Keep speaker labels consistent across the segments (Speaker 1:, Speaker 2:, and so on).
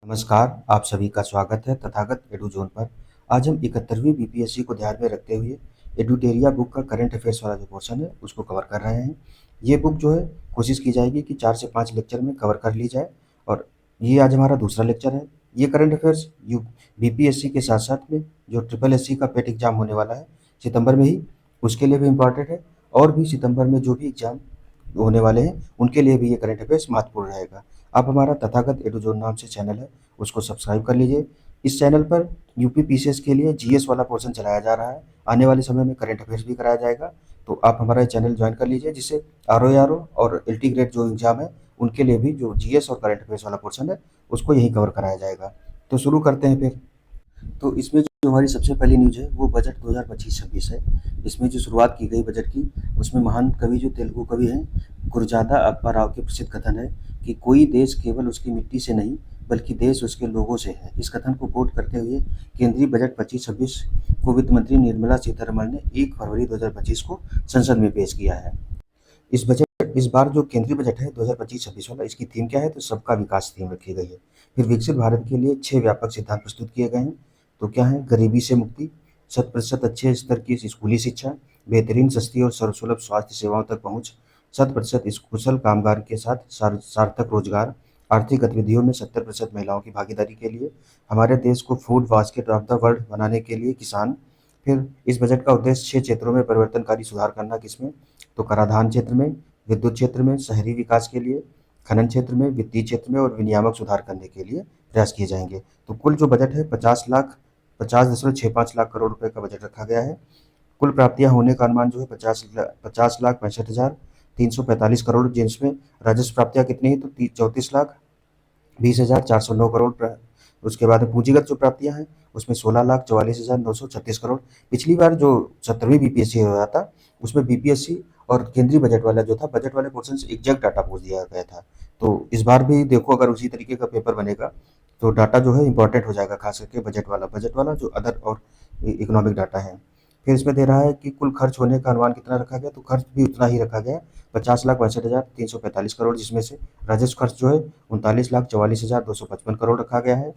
Speaker 1: नमस्कार, आप सभी का स्वागत है तथागत एडुज़ोन पर। आज हम 71वीं बीपीएससी को ध्यान में रखते हुए एडुटेरिया बुक का करंट अफ़ेयर्स वाला जो पोर्शन है, उसको कवर कर रहे हैं। ये बुक जो है कोशिश की जाएगी कि 4 से 5 लेक्चर में कवर कर ली जाए और ये आज हमारा दूसरा लेक्चर है। ये करंट अफ़ेयर्स यू बीपीएससी के साथ-साथ में जो ट्रिपल एससी का पेट एग्ज़ाम होने वाला है सितंबर में ही, उसके लिए भी इम्पोर्टेंट है और भी सितंबर में जो भी एग्ज़ाम होने वाले हैं, उनके लिए भी ये करंट अफ़ेयर्स महत्वपूर्ण रहेगा। आप हमारा तथागत एडुज़ोन नाम से चैनल है, उसको सब्सक्राइब कर लीजिए। इस चैनल पर यूपी पीसीएस के लिए जीएस वाला पोर्शन चलाया जा रहा है। आने वाले समय में करंट अफ़ेयर्स भी कराया जाएगा, तो आप हमारा ये चैनल जॉइन कर लीजिए, जिससे आरओ और एलटी ग्रेड जो एग्ज़ाम है, उनके लिए भी जो जीएस और करंट अफ़ेयर्स वाला पोर्शन है, उसको यहीं कवर कराया जाएगा। तो शुरू करते हैं फिर। तो इसमें जो हमारी सबसे पहली न्यूज़ है वो बजट 2025-26 है। इसमें जो शुरुआत की गई बजट की, उसमें महान कवि जो तेलुगु कवि हैं गुरजादा अप्पा राव के प्रसिद्ध कथन है कि कोई देश केवल उसकी मिट्टी से नहीं बल्कि देश उसके लोगों से है। इस कथन को कोट करते हुए केंद्रीय बजट 25-26 को वित्त मंत्री निर्मला सीतारमण ने 1 फरवरी 2025 को संसद में पेश किया है। इस बार जो केंद्रीय बजट है 2025-26 वाला, इसकी थीम क्या है? तो सबका विकास थीम रखी गई है। फिर विकसित भारत के लिए 6 व्यापक सिद्धांत प्रस्तुत किए गए हैं। तो क्या है? गरीबी से मुक्ति, 100% अच्छे स्तर की स्कूली शिक्षा, बेहतरीन सस्ती और सर्वसुलभ स्वास्थ्य सेवाओं तक पहुँच, 100% कुशल कामगार के साथ सार्थक रोजगार, आर्थिक गतिविधियों में 70% महिलाओं की भागीदारी के लिए, हमारे देश को food basket of the world बनाने के लिए किसान। फिर इस बजट का उद्देश्य 6 क्षेत्रों में परिवर्तनकारी सुधार करना, किसमें? तो कराधान क्षेत्र में, विद्युत क्षेत्र में, शहरी विकास के लिए, खनन क्षेत्र में, वित्तीय क्षेत्र में और विनियामक सुधार करने के लिए प्रयास किए जाएंगे। तो कुल जो बजट है 50,65 लाख करोड़ रुपए का बजट रखा गया है। कुल प्राप्तियां होने का अनुमान जो है 50,65,345 करोड़, जिसमें राजस्व प्राप्तियां कितनी है? तो 34,20,409 करोड़। उसके बाद पूंजीगत जो प्राप्तियां हैं उसमें 16,44,936 करोड़। पिछली बार जो 17वीं बीपीएससी हो रहा था, उसमें बीपीएससी और केंद्रीय बजट वाला जो था, बजट वाले पोर्शन से एग्जैक्ट डाटा पूछ दिया गया था। तो इस बार भी देखो, अगर उसी तरीके का पेपर बनेगा तो डाटा जो है इंपॉर्टेंट हो जाएगा, खास करके बजट वाला जो अदर और इकोनॉमिक डाटा है। फिर इसमें दे रहा है कि कुल खर्च होने का अनुमान कितना रखा गया, तो खर्च भी उतना ही रखा गया, 50,62,345 करोड़, जिसमें से राजस्व खर्च जो है 39,44,255 करोड़ रखा गया है।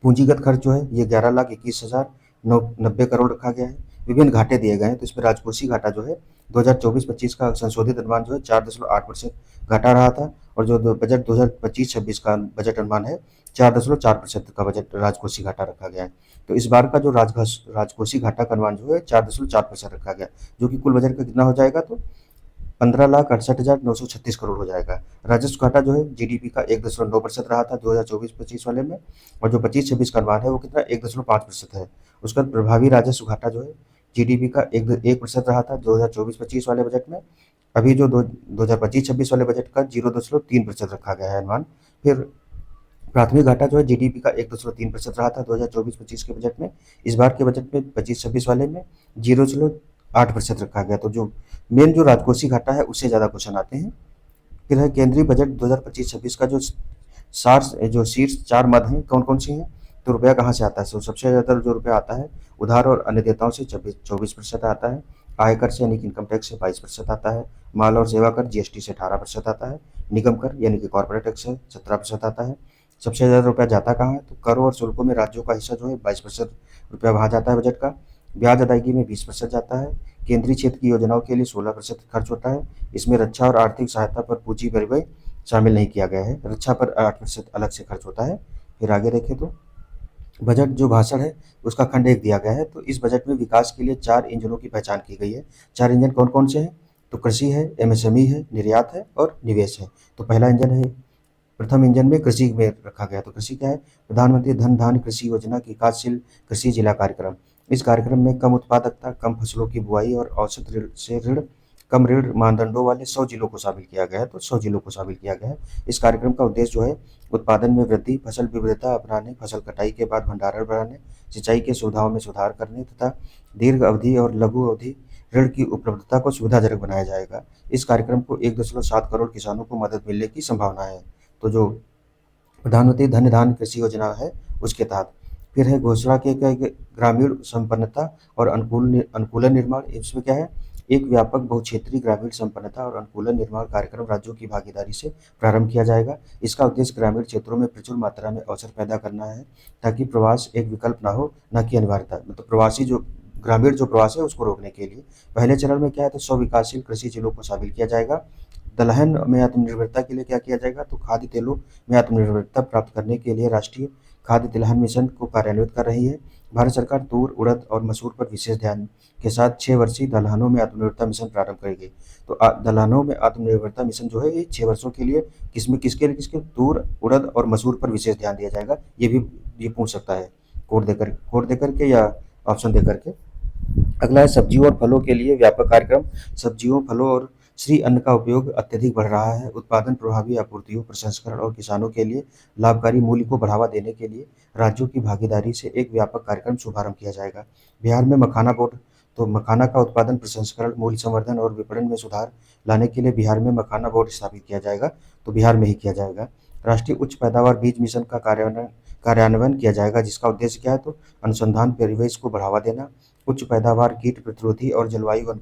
Speaker 1: पूंजीगत खर्च जो है ये 11,21,090 करोड़ रखा गया है। विभिन्न घाटे दिए गए हैं, तो इसमें राजकोषीय घाटा जो है 2024-25 का संशोधित अनुमान जो है 4.8% घाटा रहा था, और जो बजट 2025-26 का बजट अनुमान है 4.4% का बजट राजकोषीय घाटा रखा गया है। तो इस बार का जो राजकोषीय घाटा का अनुमान जो है 4.4% रखा गया, जो कि कुल बजट का कितना हो जाएगा? तो 15,68,936 करोड़ हो जाएगा। राजस्व घाटा जो है जीडीपी का 1.9% रहा था 2024-25 वाले में, और जो 25-26 का अनुमान है वो कितना 1.5% है। उसका प्रभावी राजस्व घाटा जो है जीडीपी का 1% रहा था 2024-25 वाले बजट में। अभी जो 2025-26 वाले बजट का 0.3% रखा गया है अनुमान। फिर प्राथमिक घाटा जो है जीडीपी का 1.3% रहा था 2024-25 के बजट में। इस बार के बजट में 25-26 वाले में 0.8% रखा गया। तो जो मेन जो राजकोषीय घाटा है उससे ज़्यादा क्वेश्चन आते हैं। फिर है केंद्रीय बजट 2025-26 का जो शीर्ष 4 मद हैं, कौन कौन सी हैं? तो रुपया कहाँ से आता है? तो सबसे ज़्यादा जो रुपया आता है उधार और अन्य देयताओं से 24% आता है। आयकर से यानी कि इनकम टैक्स से 22% आता है। माल और सेवा कर जीएसटी से 18% आता है। निगम कर यानी कि कॉर्पोरेट टैक्स से 17% आता है। सबसे ज़्यादा रुपया जाता कहाँ है? तो करों और शुल्कों में राज्यों का हिस्सा जो है 22% रुपया वहाँ जाता है बजट का। ब्याज अदायगी में 20% जाता है। केंद्रीय क्षेत्र की योजनाओं के लिए 16% खर्च होता है। इसमें रक्षा और आर्थिक सहायता पर पूंजी परिव्यय शामिल नहीं किया गया है। रक्षा पर 8% अलग से खर्च होता है। फिर आगे देखें तो बजट जो भाषण है उसका खंड 1 दिया गया है। तो इस बजट में विकास के लिए 4 इंजनों की पहचान की गई है। 4 इंजन कौन कौन से हैं? तो कृषि है, एमएसएमई है, निर्यात है और निवेश है। तो पहला इंजन है, प्रथम इंजन में कृषि में रखा गया। तो कृषि क्या है? प्रधानमंत्री धन धान्य कृषि योजना की विकासशील कृषि जिला कार्यक्रम। इस कार्यक्रम में कम उत्पादकता, कम फसलों की बुआई और औसत कम ऋण मानदंडों वाले 100 जिलों को शामिल किया गया है। तो 100 जिलों को शामिल किया गया है। इस कार्यक्रम का उद्देश्य जो है उत्पादन में वृद्धि, फसल विविधता अपनाने, फसल कटाई के बाद भंडारण बढ़ाने, सिंचाई के सुविधाओं में सुधार करने तथा दीर्घ अवधि और लघु अवधि ऋण की उपलब्धता को सुविधाजनक बनाया जाएगा। इस कार्यक्रम को 1.7 करोड़ किसानों को मदद मिलने की संभावना है। तो जो प्रधानमंत्री धन धान्य कृषि योजना है उसके तहत। फिर है घोषणा के ग्रामीण संपन्नता और अनुकूलन निर्माण। इसमें क्या है? एक व्यापक बहुक्षेत्रीय ग्रामीण संपन्नता और अनुकूलन निर्माण कार्यक्रम राज्यों की भागीदारी से प्रारंभ किया जाएगा। इसका उद्देश्य ग्रामीण क्षेत्रों में प्रचुर मात्रा में अवसर पैदा करना है, ताकि प्रवास एक विकल्प ना हो, न कि अनिवार्यता। मतलब प्रवासी जो ग्रामीण जो प्रवास है उसको रोकने के लिए पहले चरण में क्या है, तो 100 विकासशील कृषि जिलों को शामिल किया जाएगा। दलहन में आत्मनिर्भरता के लिए क्या किया जाएगा, तो खाद्य तेलों में आत्मनिर्भरता प्राप्त करने के लिए राष्ट्रीय खाद्य तिलहन मिशन को कार्यान्वित कर रही है। भारत सरकार तूर, उड़द और मसूर पर विशेष ध्यान के साथ 6 वर्षीय दलहनों में आत्मनिर्भरता मिशन प्रारंभ करेगी। तो दलहनों में आत्मनिर्भरता मिशन जो है ये 6 वर्षों के लिए किसके तूर, उड़द और मसूर पर विशेष ध्यान दिया जाएगा। ये पूछ सकता है कोड देकर के या ऑप्शन देकर के। अगला है सब्जियों और फलों के लिए व्यापक कार्यक्रम। सब्जियों, फलों और श्री अन्न का उपयोग अत्यधिक बढ़ रहा है। उत्पादन, प्रभावी आपूर्तियों, प्रसंस्करण और किसानों के लिए लाभकारी मूल्य को बढ़ावा देने के लिए राज्यों की भागीदारी से एक व्यापक कार्यक्रम शुभारंभ किया जाएगा। बिहार में मखाना बोर्ड, तो मखाना का उत्पादन, प्रसंस्करण, मूल्य संवर्धन और विपणन में सुधार लाने के लिए बिहार में मखाना बोर्ड स्थापित किया जाएगा। तो बिहार में ही किया जाएगा। राष्ट्रीय उच्च पैदावार बीज मिशन का कार्यान्वयन किया जाएगा, जिसका उद्देश्य क्या है, तो अनुसंधान परिवेश को बढ़ावा देना, उच्च पैदावार, कीट प्रतिरोधी और जलवायु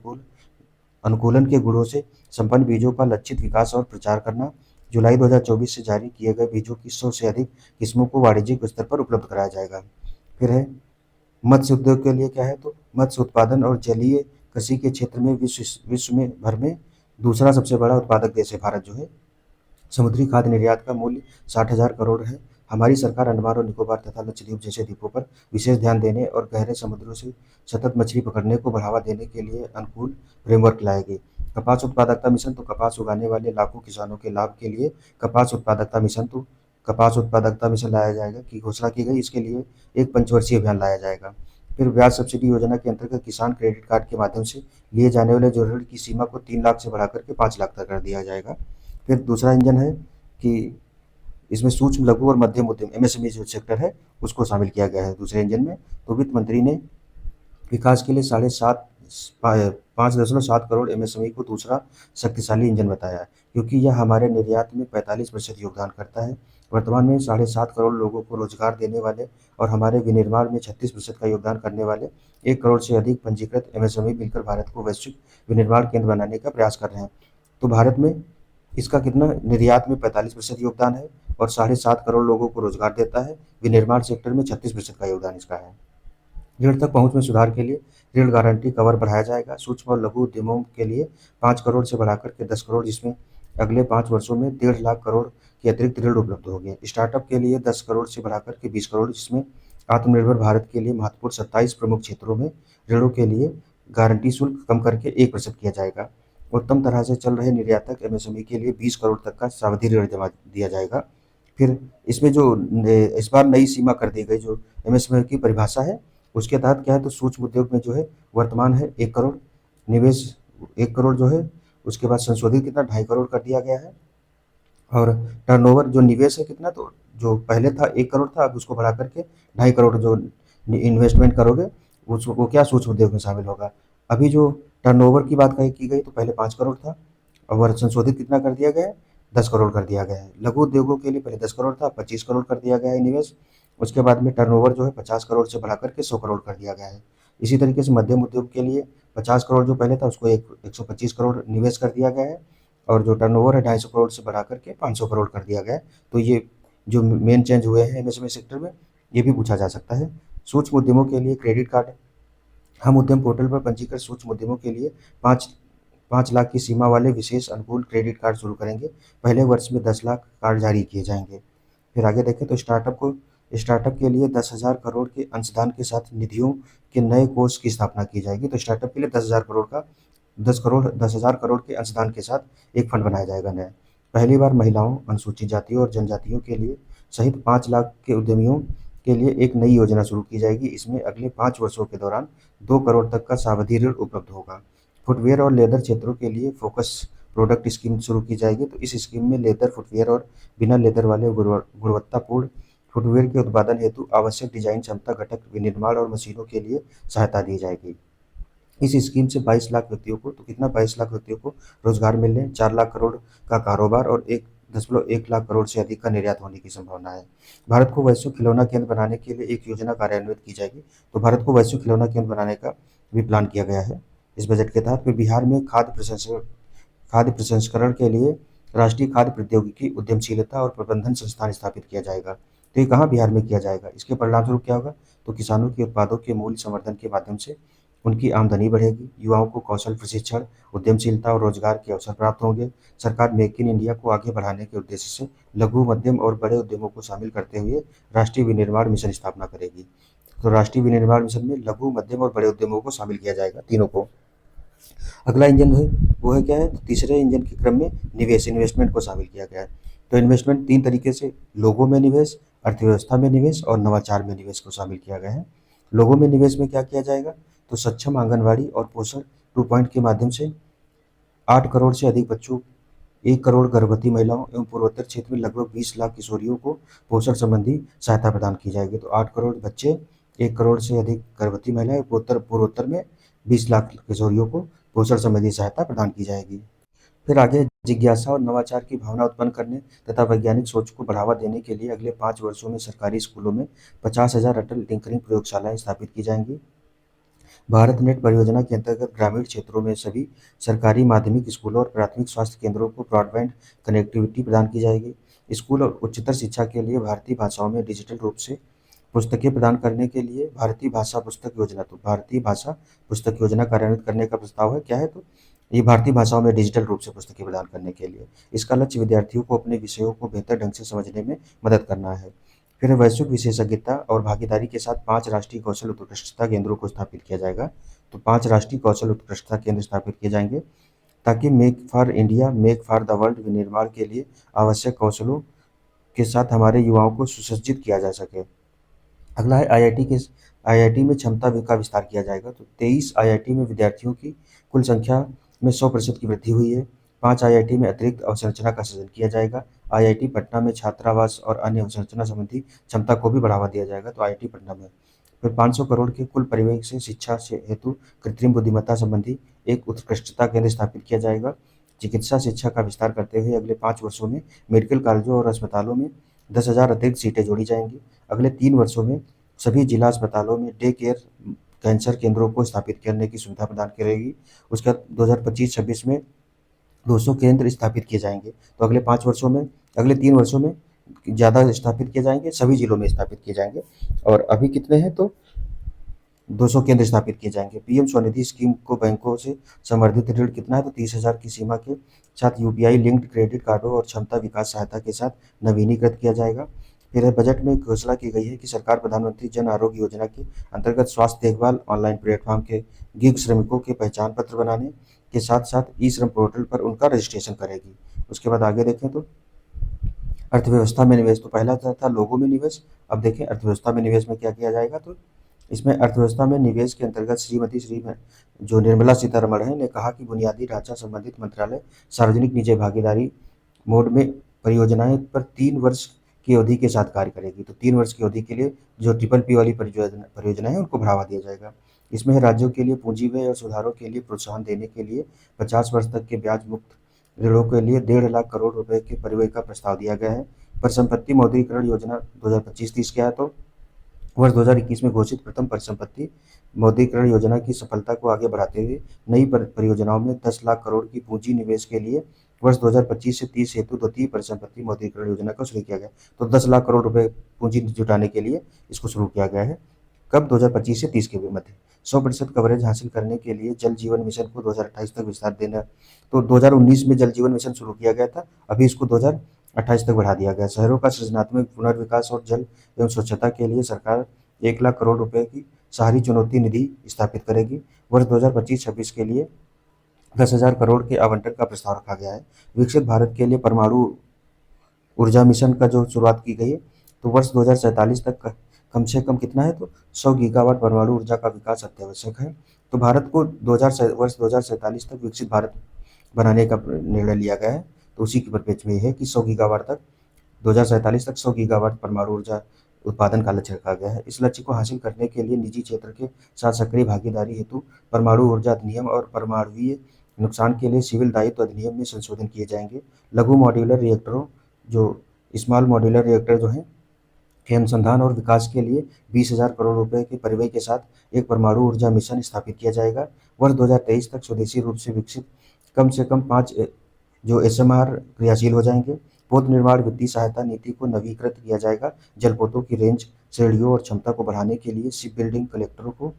Speaker 1: अनुकूलन के गुणों से संपन्न बीजों का लक्षित विकास और प्रचार करना। जुलाई 2024 से जारी किए गए बीजों की 100 से अधिक किस्मों को वाणिज्यिक स्तर पर उपलब्ध कराया जाएगा। फिर है मत्स्य उद्योग के लिए क्या है, तो मत्स्य उत्पादन और जलीय कृषि के क्षेत्र में विश्व में भर में दूसरा सबसे बड़ा उत्पादक देश है भारत जो है। समुद्री खाद्य निर्यात का मूल्य 60,000 करोड़ है। हमारी सरकार अंडमान और निकोबार तथा लक्षद्वीप जैसे द्वीपों पर विशेष ध्यान देने और गहरे समुद्रों से सतत मछली पकड़ने को बढ़ावा देने के लिए अनुकूल फ्रेमवर्क लाएगी। कपास उत्पादकता मिशन, तो कपास उगाने वाले लाखों किसानों के लाभ के लिए कपास उत्पादकता मिशन लाया जाएगा की घोषणा की गई। इसके लिए एक पंचवर्षीय अभियान लाया जाएगा। फिर ब्याज सब्सिडी योजना के अंतर्गत किसान क्रेडिट कार्ड के माध्यम से लिए जाने वाले जो ऋण की सीमा को 3 लाख से बढ़ाकर के 5 लाख तक कर दिया जाएगा। फिर दूसरा इंजन है कि इसमें सूक्ष्म, लघु और मध्यम उद्यम एमएसएमई जो सेक्टर है उसको शामिल किया गया है दूसरे इंजन में। तो वित्त मंत्री ने विकास के लिए 5.7 करोड़ एमएसएमई को दूसरा शक्तिशाली इंजन बताया, क्योंकि यह हमारे निर्यात में 45% योगदान करता है। वर्तमान में 7.5 करोड़ लोगों को रोजगार देने वाले और हमारे विनिर्माण में 36% का योगदान करने वाले 1 करोड़ से अधिक पंजीकृत एमएसएमई मिलकर भारत को वैश्विक विनिर्माण केंद्र बनाने का प्रयास कर रहे हैं। तो भारत में इसका कितना निर्यात में 45% योगदान है और 7.5 करोड़ लोगों को रोजगार देता है। विनिर्माण सेक्टर में 36% का योगदान इसका है। ऋण तक पहुंच में सुधार के लिए ऋण गारंटी कवर बढ़ाया जाएगा। सूक्ष्म और लघु उद्यमों के लिए 5 करोड़ से बढ़ाकर के 10 करोड़, जिसमें अगले 5 वर्षों में 1.5 लाख करोड़ के अतिरिक्त ऋण उपलब्ध होंगे। स्टार्टअप के लिए 10 करोड़ से बढ़ाकर के 20 करोड़, जिसमें आत्मनिर्भर भारत के लिए महत्वपूर्ण 27 प्रमुख क्षेत्रों में ऋणों के लिए गारंटी शुल्क कम करके 1% किया जाएगा। उत्तम तरह से चल रहे निर्यातक एमएसएमई के लिए 20 करोड़ तक का सावधि ऋण दिया जाएगा। फिर इसमें जो इस बार नई सीमा कर दी गई जो एमएसएमई की परिभाषा है, उसके तहत क्या है, तो सूक्ष्म उद्योग में जो है वर्तमान है 1 करोड़, निवेश 1 करोड़ जो है, उसके बाद संशोधित कितना 2.5 करोड़ कर दिया गया है। और टर्नओवर जो निवेश है कितना, तो जो पहले था 1 करोड़ था, अब उसको बढ़ा करके 2.5 करोड़ जो इन्वेस्टमेंट करोगे वो क्या सूक्ष्म उद्योग में शामिल होगा। अभी जो टर्नओवर की बात की गई तो पहले 5 करोड़ था, और संशोधित कितना कर दिया गया है, 10 करोड़ कर दिया गया है। लघु उद्योगों के लिए पहले 10 करोड़ था, 25 करोड़ कर दिया गया है निवेश। उसके बाद में टर्नओवर जो है 50 करोड़ से बढ़ा करके 100 करोड़ कर दिया गया है। इसी तरीके से मध्यम उद्योग के लिए 50 करोड़ जो पहले था उसको 125 करोड़ निवेश कर दिया गया है, और जो टर्नओवर है 250 करोड़ से बढ़ा करके 500 करोड़ कर दिया गया है। तो ये जो मेन चेंज हुए हैं एमएसएमई सेक्टर में, ये भी पूछा जा सकता है। सूक्ष्म उद्यमों के लिए क्रेडिट कार्ड, हम उद्यम पोर्टल पर पंजीकृत सूक्ष्म उद्यमों के लिए 5 लाख की सीमा वाले विशेष अनुकूल क्रेडिट कार्ड शुरू करेंगे। पहले वर्ष में 10 लाख कार्ड जारी किए जाएंगे। फिर आगे देखें तो स्टार्टअप के लिए 10,000 करोड़ के अंशदान के साथ निधियों के नए कोष की स्थापना की जाएगी। तो स्टार्टअप के लिए 10,000 करोड़ के अंशदान के साथ एक फंड बनाया जाएगा नया। पहली बार महिलाओं, अनुसूचित जातियों और जनजातियों के लिए सहित 5 लाख के उद्यमियों के लिए एक नई योजना शुरू की जाएगी। इसमें अगले 5 वर्षों के दौरान 2 करोड़ तक का सावधि ऋण उपलब्ध होगा। फुटवियर और लेदर क्षेत्रों के लिए फोकस प्रोडक्ट स्कीम शुरू की जाएगी। तो इस स्कीम में लेदर, फुटवियर और बिना लेदर वाले गुणवत्तापूर्ण फुटवियर के उत्पादन हेतु आवश्यक डिजाइन क्षमता घटक विनिर्माण और मशीनों के लिए सहायता दी जाएगी। इस स्कीम से 22 लाख व्यक्तियों को, तो कितना 22 लाख व्यक्तियों को रोजगार मिलने, 4 लाख करोड़ का कारोबार और 1.1 लाख करोड़ से अधिक का निर्यात होने की संभावना है। भारत को वैश्विक खिलौना केंद्र बनाने के लिए एक योजना कार्यान्वित की जाएगी। तो भारत को वैश्विक खिलौना केंद्र बनाने का भी प्लान किया गया है। इस बजट के तहत फिर बिहार में खाद्य प्रसंस्करण के लिए राष्ट्रीय खाद्य प्रौद्योगिकी उद्यमशीलता और प्रबंधन संस्थान स्थापित किया जाएगा। तो ये कहाँ बिहार में किया जाएगा? इसके परिणामस्वरूप क्या होगा? तो किसानों के उत्पादों के मूल्य संवर्धन के माध्यम से उनकी आमदनी बढ़ेगी, युवाओं को कौशल प्रशिक्षण, उद्यमशीलता और रोजगार के अवसर प्राप्त होंगे। सरकार मेक इन इंडिया को आगे बढ़ाने के उद्देश्य से लघु, मध्यम और बड़े उद्यमों को शामिल करते हुए राष्ट्रीय विनिर्माण मिशन स्थापना करेगी। तो राष्ट्रीय विनिर्माण मिशन में लघु, मध्यम और बड़े उद्यमों को शामिल किया जाएगा, तीनों को। अगला इंजन है वो है क्या है? तो तीसरे इंजन के क्रम में इन्वेस्टमेंट को शामिल किया गया है। तो इन्वेस्टमेंट तीन तरीके से, लोगों में निवेश, अर्थव्यवस्था में निवेश और नवाचार में निवेश को शामिल किया गया है। लोगों में निवेश में क्या किया जाएगा? तो सक्षम आंगनवाड़ी और पोषण 2 पॉइंट के माध्यम से 8 करोड़ से अधिक बच्चों, 1 करोड़ गर्भवती महिलाओं एवं पूर्वोत्तर क्षेत्र में लगभग 20 लाख किशोरियों को पोषण संबंधी सहायता प्रदान की जाएगी। तो 8 करोड़ बच्चे, 1 करोड़ से अधिक गर्भवती महिलाएं, पूर्वोत्तर में 20 लाख किशोरियों को पोषण संबंधी सहायता प्रदान की जाएगी। फिर आगे जिज्ञासा और नवाचार की भावना उत्पन्न करने तथा वैज्ञानिक सोच को बढ़ावा देने के लिए अगले 5 वर्षों में सरकारी स्कूलों में 50,000 अटल टिंकरिंग प्रयोगशालाएं स्थापित की जाएंगी। भारत नेट परियोजना के अंतर्गत ग्रामीण क्षेत्रों में सभी सरकारी माध्यमिक स्कूलों और प्राथमिक स्वास्थ्य केंद्रों को ब्रॉडबैंड कनेक्टिविटी प्रदान की जाएगी। स्कूल और उच्चतर शिक्षा के लिए भारतीय भाषाओं में डिजिटल रूप से पुस्तकें प्रदान करने के लिए भारतीय भाषा पुस्तक योजना, तो भारतीय भाषा पुस्तक योजना कार्यान्वित करने का प्रस्ताव है। क्या है? तो ये भारतीय भाषाओं में डिजिटल रूप से पुस्तकें प्रदान करने के लिए। इसका लक्ष्य विद्यार्थियों को अपने विषयों को बेहतर ढंग से समझने में मदद करना है। फिर वैश्विक विशेषज्ञता और भागीदारी के साथ 5 राष्ट्रीय कौशल उत्कृष्टता केंद्रों को स्थापित किया जाएगा। तो 5 राष्ट्रीय कौशल उत्कृष्टता केंद्र स्थापित किए जाएंगे ताकि make for India, make for the world विनिर्माण के लिए आवश्यक कौशलों के साथ हमारे युवाओं को सुसज्जित किया जा सके। अगला है आईआईटी में क्षमता का विस्तार किया जाएगा। तो 23 आईआईटी में विद्यार्थियों की कुल संख्या में 100% की वृद्धि हुई है। 5 आईआईटी में अतिरिक्त अवसंरचना का सृजन किया जाएगा। आईआईटी पटना में छात्रावास और अन्य अवसंरचना संबंधी क्षमता को भी बढ़ावा दिया जाएगा। तो आईआईटी पटना में फिर 500 करोड़ के कुल परिव्यय से शिक्षा से हेतु कृत्रिम बुद्धिमत्ता संबंधी एक उत्कृष्टता केंद्र स्थापित किया जाएगा। चिकित्सा शिक्षा का विस्तार करते हुए अगले 5 वर्षों में मेडिकल कॉलेजों और अस्पतालों में 10,000 अतिरिक्त सीटें जोड़ी जाएंगी। अगले 3 वर्षों में सभी जिला अस्पतालों में डे केयर कैंसर केंद्रों को स्थापित करने की सुविधा प्रदान करेगी। उसके बाद 2025-26 में 200 केंद्र स्थापित किए जाएंगे। तो अगले 3 वर्षों में ज़्यादा स्थापित किए जाएंगे, सभी जिलों में स्थापित किए जाएंगे। और अभी कितने हैं? तो 200 केंद्र स्थापित किए जाएंगे। पीएम स्वनिधि स्कीम को बैंकों से संवर्धित ऋण कितना है? तो 30,000 की सीमा के साथ यूपीआई लिंक्ड क्रेडिट कार्डों और क्षमता विकास सहायता के साथ नवीनीकृत किया जाएगा। फिर बजट में घोषणा की गई है कि सरकार प्रधानमंत्री जन आरोग्य योजना के अंतर्गत स्वास्थ्य देखभाल ऑनलाइन प्लेटफॉर्म के गिग श्रमिकों के पहचान पत्र बनाने के साथ साथ ई श्रम पोर्टल पर उनका रजिस्ट्रेशन करेगी। उसके बाद आगे देखें तो अर्थव्यवस्था में निवेश। तो पहला था लोगों में निवेश, अब देखें अर्थव्यवस्था में निवेश में क्या किया जाएगा। तो इसमें अर्थव्यवस्था में निवेश के अंतर्गत श्री जो निर्मला सीतारमण है ने कहा कि बुनियादी ढांचा संबंधित मंत्रालय सार्वजनिक निजी भागीदारी मोड में परियोजनाएं पर 3 वर्ष की अवधि के साथ कार्य करेगी। तो 3 वर्ष की अवधि के लिए जो PPP वाली परियोजना है उनको बढ़ावा दिया जाएगा। इसमें राज्यों के लिए पूंजी व्यय और सुधारों के लिए प्रोत्साहन देने के लिए 50 वर्ष तक के ब्याज मुक्त ऋणों के लिए 1.5 लाख करोड़ रुपए के परिव्यय का प्रस्ताव दिया गया है। परिसंपत्ति मौद्रीकरण योजना 2025-30 क्या है? तो वर्ष 2021 में घोषित प्रथम परिसंपत्ति मौद्रीकरण योजना की सफलता को आगे बढ़ाते हुए नई परियोजनाओं में 10 लाख करोड़ की पूंजी निवेश के लिए वर्ष 2025 से 30 हेतु द्वितीय परिसंपत्ति मौद्रीकरण योजना का शुरू किया गया। तो 10 लाख करोड़ रुपए पूंजी जुटाने के लिए इसको शुरू किया गया है। कब? 2025 से 30 के मध्य। 100% कवरेज हासिल करने के लिए जल जीवन मिशन को 2028 तक विस्तार देना। तो 2019 में जल जीवन मिशन शुरू किया गया था, अभी इसको 2028 तक बढ़ा दिया गया। शहरों का सृजनात्मक पुनर्विकास और जल एवं स्वच्छता के लिए सरकार 1 लाख करोड़ रुपए की शहरी चुनौती निधि स्थापित करेगी। वर्ष 2025-26 के लिए 10,000 करोड़ के आवंटन का प्रस्ताव रखा गया है। विकसित भारत के लिए परमाणु ऊर्जा मिशन का जो शुरुआत की गई है, तो वर्ष 2047 तक कम से कम कितना है? तो 100 गीगावाट परमाणु ऊर्जा का विकास अत्यावश्यक है। तो भारत को वर्ष 2047 तक विकसित भारत बनाने का निर्णय लिया गया है। तो उसी के परिप्रेक्ष्य में है कि 100 गीगावाट तक 2047 तक 100 गीगावाट परमाणु ऊर्जा उत्पादन का लक्ष्य रखा गया है। इस लक्ष्य को हासिल करने के लिए निजी क्षेत्र के साथ सक्रिय भागीदारी हेतु परमाणु ऊर्जा अधिनियम और परमाणुवीय नुकसान के लिए सिविल दायित्व अधिनियम में संशोधन किए जाएंगे। लघु मॉड्यूलर रिएक्टरों जो स्मॉल मॉड्यूलर रिएक्टर जो हैं के अनुसंधान और विकास के लिए 20,000 करोड़ रुपए के परिव्यय के साथ एक परमाणु ऊर्जा मिशन स्थापित किया जाएगा। वर्ष 2023 तक स्वदेशी रूप से विकसित कम से कम 5 जो एसएमआर क्रियाशील हो जाएंगे। पोत निर्माण वित्तीय सहायता नीति को नवीकृत किया जाएगा। जलपोतों की रेंज, श्रेणियों और क्षमता को बढ़ाने के लिए शिप बिल्डिंग कलेक्टरों को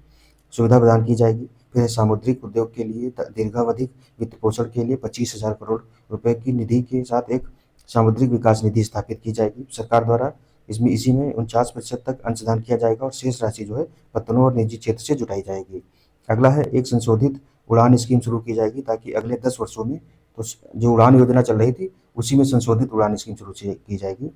Speaker 1: सुविधा प्रदान की जाएगी। फिर सामुद्रिक उद्योग के लिए दीर्घावधि वित्त पोषण के लिए 25,000 करोड़ रुपए की निधि के साथ एक सामुद्रिक विकास निधि स्थापित की जाएगी सरकार द्वारा। इसी में 49% तक अंशदान किया जाएगा और शेष राशि जो है पत्तनों और निजी क्षेत्र से जुटाई जाएगी। अगला है एक संशोधित उड़ान स्कीम शुरू की जाएगी ताकि अगले 10 वर्षों में तो जो उड़ान योजना चल रही थी उसी में संशोधित उड़ान स्कीम शुरू की जाएगी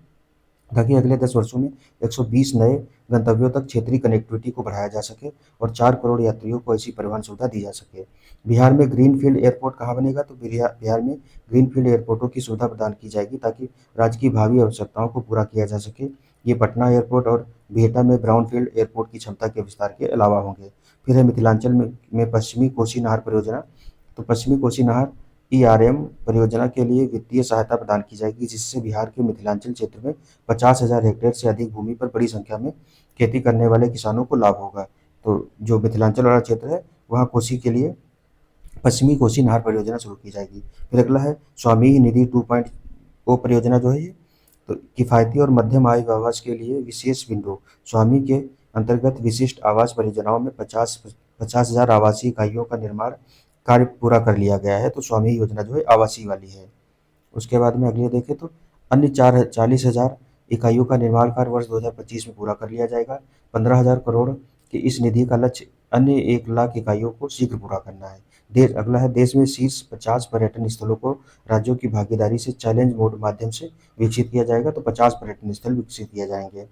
Speaker 1: ताकि अगले 10 वर्षों में 120 नए गंतव्यों तक क्षेत्रीय कनेक्टिविटी को बढ़ाया जा सके और 4 करोड़ यात्रियों को ऐसी परिवहन सुविधा दी जा सके। बिहार में ग्रीनफील्ड एयरपोर्ट कहाँ बनेगा? तो बिहार में ग्रीनफील्ड एयरपोर्टों की सुविधा प्रदान की जाएगी ताकि राज्य की भावी आवश्यकताओं को पूरा किया जा सके। ये पटना एयरपोर्ट और बिहटा में ब्राउनफील्ड एयरपोर्ट की क्षमता के विस्तार के अलावा होंगे। फिर है मिथिलांचल में पश्चिमी कोसी नहर परियोजना। तो पश्चिमी कोसी नहर ईआरएम परियोजना के लिए वित्तीय सहायता प्रदान की जाएगी जिससे बिहार के मिथिलांचल क्षेत्र में 50,000 हेक्टेयर से अधिक भूमि पर बड़ी संख्या में खेती करने वाले किसानों को लाभ होगा। तो जो मिथिलांचल वाला क्षेत्र है वहाँ कोसी के लिए पश्चिमी कोसी नहर परियोजना शुरू की जाएगी। फिर अगला है स्वामी निधि 2.0 परियोजना जो है ये तो किफ़ायती और मध्यम आय आवास के लिए विशेष विंडो। स्वामी के अंतर्गत विशिष्ट आवास परियोजनाओं में 50,000 आवासीय इकाइयों का निर्माण कार्य पूरा कर लिया गया है। तो स्वामी योजना जो है आवासीय वाली है। उसके बाद में अगले देखें तो अन्य 40,000 इकाइयों का निर्माण कार्य वर्ष 2025 में पूरा कर लिया जाएगा। 15,000 करोड़ की इस निधि का लक्ष्य अन्य 1 लाख इकाइयों को शीघ्र पूरा करना है। अगला है देश में शीर्ष 50 पर्यटन स्थलों को राज्यों की भागीदारी से चैलेंज मोड माध्यम से विकसित किया जाएगा। तो 50 पर्यटन स्थल विकसित किए जाएंगे।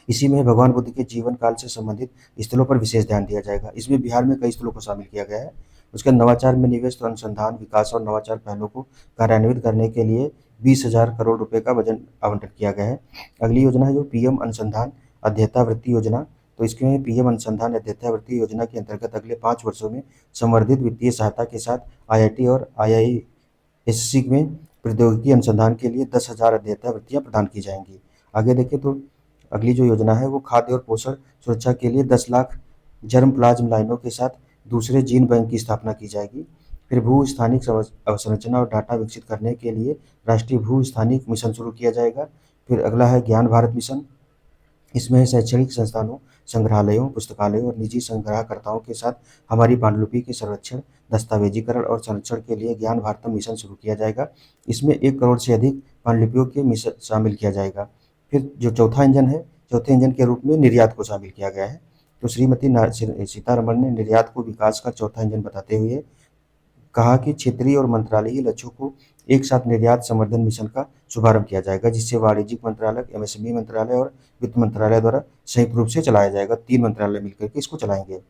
Speaker 1: इसी में भगवान बुद्ध के जीवन काल से संबंधित स्थलों पर विशेष ध्यान दिया जाएगा। इसमें बिहार में कई स्थलों को शामिल किया गया है। उसके नवाचार में निवेश तो अनुसंधान विकास और नवाचार पहलों को कार्यान्वित करने के लिए 20,000 करोड़ रुपए का बजट आवंटन किया गया है। अगली योजना है जो पीएम अनुसंधान अध्येतावृत्ति योजना। तो इसके पीएम अनुसंधान अध्येतावृत्ति योजना के अंतर्गत अगले 5 वर्षों में संवर्धित वित्तीय सहायता के साथ आईआईटी और आईआईएससी में प्रौद्योगिकी अनुसंधान के लिए 10,000 अध्येतावृत्तियां प्रदान की जाएंगी। आगे देखें तो अगली जो योजना है वो खाद्य और पोषण सुरक्षा के लिए 10 लाख जर्म प्लाज्म लाइनों के साथ दूसरे जीन बैंक की स्थापना की जाएगी। फिर भू स्थानिक अवसंरचना और डाटा विकसित करने के लिए राष्ट्रीय भू स्थानिक मिशन शुरू किया जाएगा। फिर अगला है ज्ञान भारत मिशन। इसमें शैक्षणिक संस्थानों, संग्रहालयों, पुस्तकालयों और निजी संग्रहकर्ताओं के साथ हमारी पांडुलिपि के संरक्षण, दस्तावेजीकरण और संरक्षण के लिए ज्ञान भारतम मिशन शुरू किया जाएगा। इसमें 1 करोड़ से अधिक पांडुलिपियों के मिशन शामिल किया जाएगा। फिर जो चौथा इंजन है, चौथे इंजन के रूप में निर्यात को शामिल किया गया है। तो श्रीमती सीतारमण ने निर्यात को विकास का चौथा इंजन बताते हुए कहा कि क्षेत्रीय और मंत्रालयीय लक्ष्यों को एक साथ निर्यात संवर्धन मिशन का शुभारंभ किया जाएगा जिससे वाणिज्यिक मंत्रालय, एमएसएमई मंत्रालय और वित्त मंत्रालय द्वारा संयुक्त रूप से चलाया जाएगा। 3 मंत्रालय मिलकर के इसको चलाएंगे।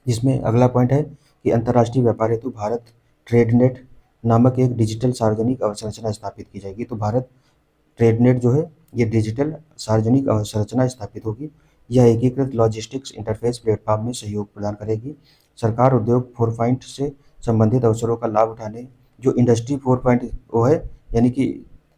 Speaker 1: जिसमें अगला पॉइंट है कि अंतर्राष्ट्रीय व्यापार हेतु भारत ट्रेडनेट नामक एक डिजिटल सार्वजनिक अवसंरचना स्थापित की जाएगी। तो भारत ट्रेडनेट जो है ये डिजिटल सार्वजनिक अवसंरचना स्थापित होगी। यह एकीकृत लॉजिस्टिक्स इंटरफेस प्लेटफॉर्म में सहयोग प्रदान करेगी। सरकार उद्योग 4 से संबंधित अवसरों का लाभ उठाने जो इंडस्ट्री 4.0 है यानी कि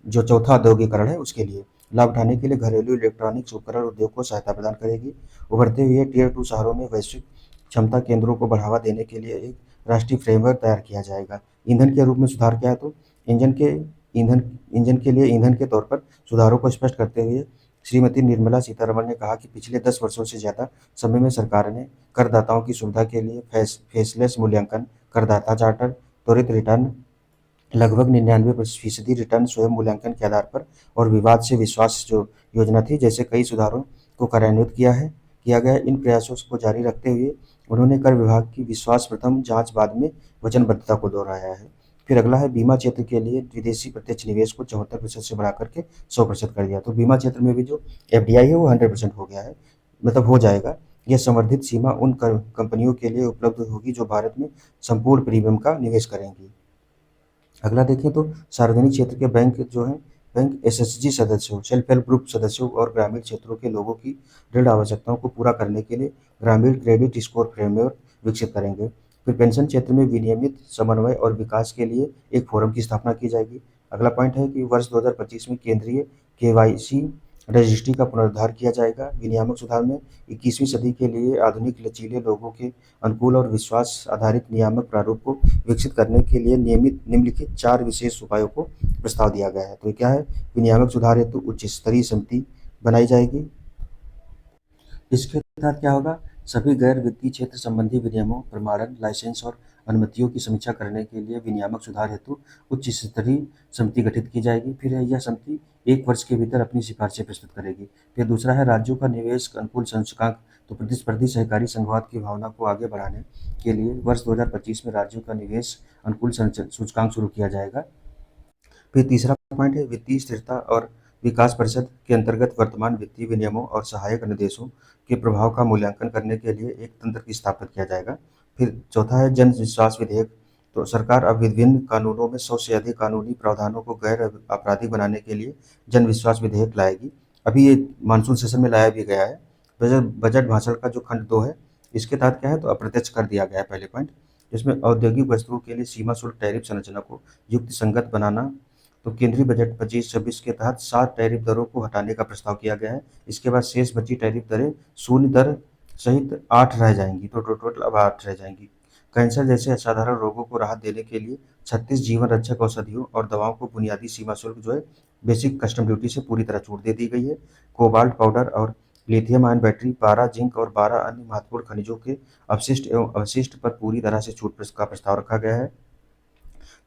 Speaker 1: जो चौथा औद्योगिकरण है उसके लिए लाभ उठाने के लिए घरेलू इलेक्ट्रॉनिक्स उपकरण उद्योग को सहायता प्रदान करेगी। उभरते हुए टियर 2 शहरों में वैश्विक क्षमता केंद्रों को बढ़ावा देने के लिए एक राष्ट्रीय फ्रेमवर्क तैयार किया जाएगा। ईंधन के रूप में सुधार क्या है? तो इंजन के लिए ईंधन के तौर पर सुधारों को स्पष्ट करते हुए श्रीमती निर्मला सीतारमण ने कहा कि पिछले 10 वर्षों से ज़्यादा समय में सरकार ने करदाताओं की सुविधा के लिए फेसलेस मूल्यांकन, करदाता चार्टर, त्वरित रिटर्न, लगभग 99% रिटर्न स्वयं मूल्यांकन के आधार पर और विवाद से विश्वास जो योजना थी जैसे कई सुधारों को कार्यान्वित किया गया। इन प्रयासों को जारी रखते हुए उन्होंने कर विभाग की विश्वास प्रथम जांच बाद में वचनबद्धता को दोहराया है। फिर अगला है बीमा क्षेत्र के लिए विदेशी प्रत्यक्ष निवेश को 74% से बढ़ा करके 100% कर दिया। तो बीमा क्षेत्र में भी जो एफडीआई है वो 100% हो गया है, मतलब हो जाएगा। यह संवर्धित सीमा उन कंपनियों के लिए उपलब्ध होगी जो भारत में संपूर्ण प्रीमियम का निवेश करेंगी। अगला देखें तो सार्वजनिक क्षेत्र के बैंक जो हैं बैंक एसएचजी सदस्यों, सेल्फ हेल्प ग्रुप सदस्यों और ग्रामीण क्षेत्रों के लोगों की ऋण आवश्यकताओं को पूरा करने के लिए ग्रामीण क्रेडिट स्कोर फ्रेमवर्क विकसित करेंगे। फिर पेंशन क्षेत्र में विनियमित समन्वय और विकास के लिए एक फोरम की स्थापना की जाएगी। अगला पॉइंट है कि वर्ष 2025 में केंद्रीय केवाईसी रजिस्ट्री का पुनरुद्धार किया जाएगा। विनियामक सुधार में 21वीं सदी के लिए आधुनिक लचीले लोगों के अनुकूल और विश्वास आधारित नियामक प्रारूप को विकसित करने के लिए नियमित निम्नलिखित 4 विशेष उपायों को प्रस्ताव दिया गया है। तो ये क्या है? विनियामक सुधार हेतु उच्च स्तरीय समिति बनाई जाएगी। इसके तहत क्या होगा? सभी गैर वित्तीय क्षेत्र संबंधी विनियमों, प्रमाणन, लाइसेंस और अनुमतियों की समीक्षा करने के लिए विनियामक सुधार हेतु उच्च स्तरीय समिति गठित की जाएगी। फिर यह समिति 1 वर्ष के भीतर अपनी सिफारिशें प्रस्तुत करेगी। फिर दूसरा है राज्यों का निवेश अनुकूल सूचकांक। तो प्रतिस्पर्धी सहकारी संघवाद की भावना को आगे बढ़ाने के लिए वर्ष 2025 में राज्यों का निवेश अनुकूल सूचकांक शुरू किया जाएगा। फिर तीसरा पॉइंट है वित्तीय स्थिरता और विकास परिषद के अंतर्गत वर्तमान वित्तीय विनियमों और सहायक निर्देशों के प्रभाव का मूल्यांकन करने के लिए एक तंत्र की स्थापित किया जाएगा। फिर चौथा है जन विश्वास विधेयक। तो सरकार अब विभिन्न कानूनों में 100 से अधिक कानूनी प्रावधानों को गैर आपराधिक बनाने के लिए जन विश्वास विधेयक लाएगी। अभी ये मानसून सेशन में लाया भी गया है। बजट भाषण का जो खंड 2 है, इसके तहत क्या है? तो अप्रत्यक्ष कर दिया गया है पहले पॉइंट, जिसमें औद्योगिक वस्तुओं के लिए सीमा शुल्क टैरिफ संरचना को युक्त संगत बनाना। तो केंद्रीय बजट 25-26 के तहत 7 टैरिफ दरों को हटाने का प्रस्ताव किया गया है। इसके बाद शेष बची टैरिफ दरें शून्य दर सहित 8 रह जाएंगी। तो टोटल अब 8 रह जाएंगी। कैंसर जैसे असाधारण रोगों को राहत देने के लिए 36 जीवन रक्षक औषधियों और दवाओं को बुनियादी सीमा शुल्क जो है बेसिक कस्टम ड्यूटी से पूरी तरह छूट दे दी गई है। कोबाल्ट पाउडर और लिथियम आयन बैटरी, 12 जिंक और 12 अन्य महत्वपूर्ण खनिजों के अपशिष्ट एवं अवशिष्ट पर पूरी तरह से छूट का प्रस्ताव रखा गया है।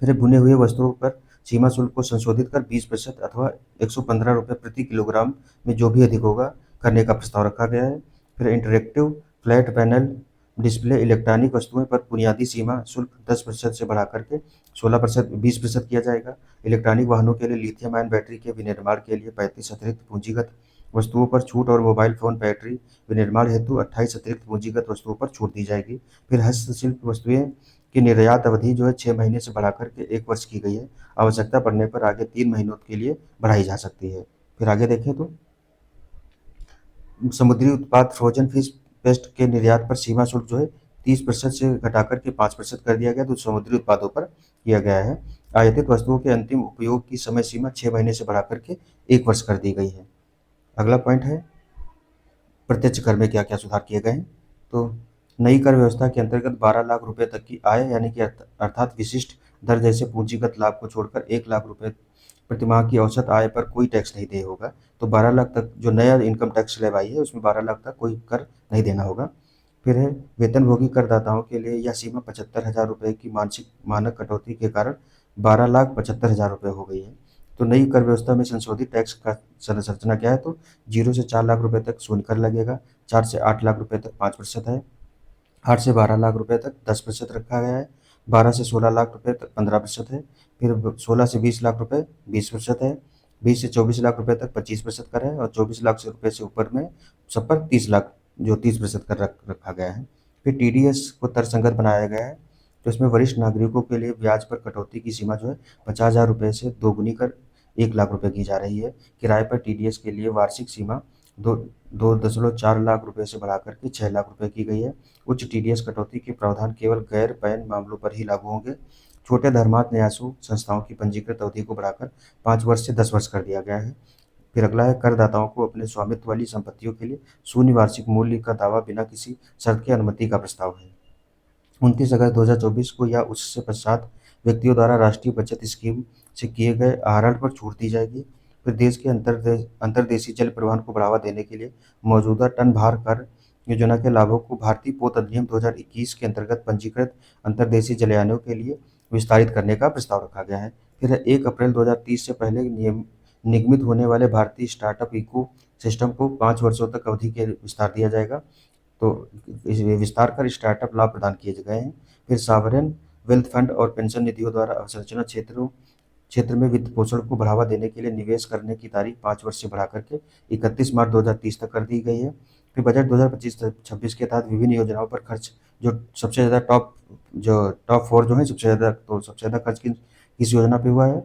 Speaker 1: फिर भुने हुए वस्तुओं पर सीमा शुल्क को संशोधित कर 20% अथवा 115 रुपये प्रति किलोग्राम में जो भी अधिक होगा करने का प्रस्ताव रखा गया है। फिर interactive flat panel display electronic वस्तुओं पर बुनियादी सीमा शुल्क 10% से बढ़ाकर के 20% किया जाएगा। इलेक्ट्रॉनिक वाहनों के लिए लिथियम आयन बैटरी के विनिर्माण के लिए 35 अतिरिक्त पूंजीगत वस्तुओं पर छूट और मोबाइल फोन बैटरी विनिर्माण हेतु 28 अतिरिक्त पूंजीगत वस्तुओं पर छूट दी जाएगी। फिर हस्तशिल्प वस्तुएं की निर्यात अवधि जो है 6 महीने से बढ़ाकर के 1 वर्ष की गई है। आवश्यकता पड़ने पर आगे 3 महीनों के लिए बढ़ाई जा सकती है। फिर आगे देखें तो समुद्री उत्पाद फ्रोजन फिश पेस्ट के निर्यात पर सीमा शुल्क जो है 30% से घटाकर के 5% कर दिया गया। तो समुद्री उत्पादों पर किया गया है। आयातित वस्तुओं के अंतिम उपयोग की समय सीमा 6 महीने से बढ़ाकर के 1 वर्ष कर दी गई है। अगला पॉइंट है प्रत्यक्ष कर में क्या क्या सुधार किए गए हैं। तो नई कर व्यवस्था के अंतर्गत 12 लाख रुपए तक की आय यानी कि अर्थात विशिष्ट दर जैसे पूंजीगत लाभ को छोड़कर 1 लाख रुपए प्रतिमाह की औसत आय पर कोई टैक्स नहीं दे होगा। तो 12 लाख तक जो नया इनकम टैक्स स्लैब आई है उसमें 12 लाख तक कोई कर नहीं देना होगा। फिर है वेतनभोगी करदाताओं के लिए यह सीमा 75,000 रुपये की मानसिक मानक कटौती के कारण 12,75,000 रुपये हो गई है। तो नई कर व्यवस्था में संशोधित टैक्स का संरचना क्या है? तो 0 से 4 लाख रुपए तक शून्य कर लगेगा, 4 से 8 लाख रुपए तक 5% है, 8 से 12 लाख रुपए तक 10% रखा गया है, 12 से 16 लाख रुपए तक 15% है, फिर 16 से 20 लाख रुपए 20% है, 20 से 24 लाख रुपए तक 25% कर है और 24 लाख रुपए से ऊपर में सब पर 30 लाख जो 30% कर रखा गया है। फिर टीडीएस को तर्कसंगत बनाया गया है। तो इसमें वरिष्ठ नागरिकों के लिए ब्याज पर कटौती की सीमा जो है 50,000 रुपये से दोगुनी कर 1 लाख रुपए की जा रही है। किराए पर टीडीएस के लिए वार्षिक सीमा 2.4 लाख रुपए से बढ़ाकर के 6 लाख रुपए की गई है। उच्च टीडीएस कटौती के प्रावधान केवल गैर पैन मामलों पर ही लागू होंगे। छोटे धर्मार्थ न्यासों संस्थाओं की पंजीकृत अवधि को बढ़ाकर 5 वर्ष से 10 वर्ष कर दिया गया है। फिर अगला है करदाताओं को अपने स्वामित्व वाली संपत्तियों के लिए शून्य वार्षिक मूल्य का दावा बिना किसी शर्त के अनुमति का प्रस्ताव है। 29 अगस्त 2024 को या उससे पश्चात व्यक्तियों द्वारा राष्ट्रीय बचत स्कीम से किए गए आहरण पर छूट दी जाएगी। फिर देश के अंतर्देशीय जल परिवहन को बढ़ावा देने के लिए मौजूदा टन भार कर योजना के लाभों को भारतीय पोत अधिनियम 2021 के अंतर्गत पंजीकृत अंतर्देशीय जलयानों के लिए विस्तारित करने का प्रस्ताव रखा गया है। फिर 1 अप्रैल 2030 से पहले निगमित होने वाले भारतीय स्टार्टअप इको सिस्टम को 5 वर्षों तक अवधि के विस्तार दिया जाएगा। तो इस विस्तार कर स्टार्टअप लाभ प्रदान किए गए हैं। फिर सावरेन वेल्थ फंड और पेंशन निधियों द्वारा अवसंरचना क्षेत्र में वित्त पोषण को बढ़ावा देने के लिए निवेश करने की तारीख 5 वर्ष से बढ़ाकर के 31 मार्च 2030 तक कर दी गई है। फिर बजट 2025-26 के तहत विभिन्न योजनाओं पर खर्च जो सबसे ज़्यादा टॉप 4 जो है सबसे ज़्यादा खर्च किस योजना पे हुआ है?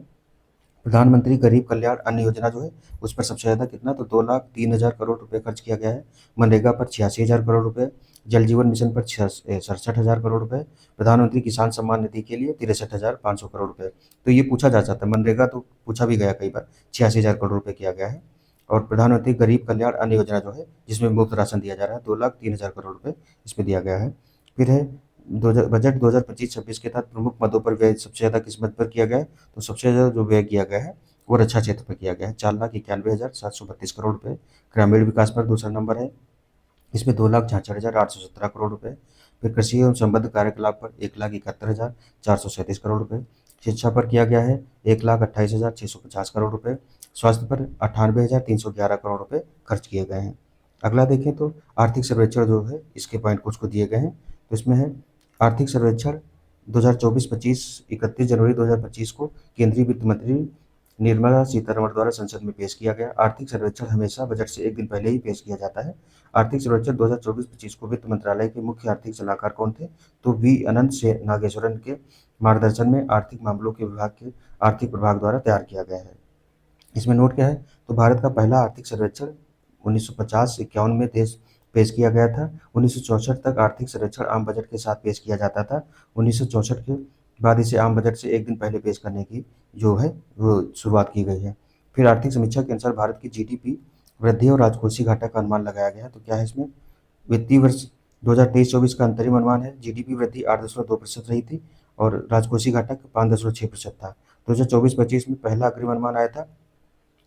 Speaker 1: प्रधानमंत्री गरीब कल्याण अन्न योजना जो है उस पर सबसे ज़्यादा कितना? तो 2,03,000 करोड़ रुपए खर्च किया गया है। मनरेगा पर 86,000 करोड़ रुपए, जल जीवन मिशन पर 67,000 करोड़ रुपए, प्रधानमंत्री किसान सम्मान निधि के लिए 63,500 करोड़ रुपए। तो ये पूछा जा सकता है, मनरेगा तो पूछा भी गया कई बार, 86,000 करोड़ रुपए किया गया है। और प्रधानमंत्री गरीब कल्याण अन्न योजना जो है, जिसमें मुफ्त राशन दिया जा रहा है, 2,03,000 करोड़ रुपए इसमें दिया गया है। फिर है बजट 2025-26 के तहत प्रमुख मदों पर व्यय सबसे ज़्यादा किस मद पर किया गया है? तो सबसे ज़्यादा जो व्यय किया गया है वो रक्षा क्षेत्र पर किया गया है, 4,91,732 करोड़ रुपए। ग्रामीण विकास पर दूसरा नंबर है, इसमें 2,66,817 करोड़ रुपए। फिर कृषि एवं संबद्ध कार्यकलाप पर 1,71,437 करोड़ रुपए। शिक्षा पर किया गया है 1,28,650 करोड़ रुपए। स्वास्थ्य पर 98,311 करोड़ रुपए खर्च किए गए हैं। अगला देखें तो आर्थिक सर्वेक्षण जो है, इसके पॉइंट कुछ को दिए गए हैं। तो इसमें है आर्थिक सर्वेक्षण 2024-25 31 जनवरी 2025 को केंद्रीय वित्त मंत्री निर्मला सीतारमण द्वारा संसद में पेश किया गया। आर्थिक सर्वेक्षण हमेशा बजट से एक दिन पहले ही पेश किया जाता है। आर्थिक सर्वेक्षण 2024-25 को वित्त मंत्रालय के मुख्य आर्थिक सलाहकार कौन थे? तो वी अनंत से नागेश्वरन के मार्गदर्शन में आर्थिक मामलों के विभाग के आर्थिक प्रभाग द्वारा तैयार किया गया है। इसमें नोट क्या है? तो भारत का पहला आर्थिक सर्वेक्षण 1950-51 में देश पेश किया गया था। 1964 तक आर्थिक सर्वेक्षण आम बजट के साथ पेश किया जाता था। 1964 के बाद इसे आम बजट से एक दिन पहले पेश करने की जो है वो शुरुआत की गई है। फिर आर्थिक समीक्षा के अनुसार भारत की जीडीपी वृद्धि और राजकोषीय घाटा का अनुमान लगाया गया है। तो क्या है इसमें? वित्तीय वर्ष 2023-24 का अंतरिम अनुमान है, जीडीपी वृद्धि 8.2% रही थी और राजकोषीय घाटा 5.6% था। 2024-25 में पहला अग्रिम अनुमान आया था,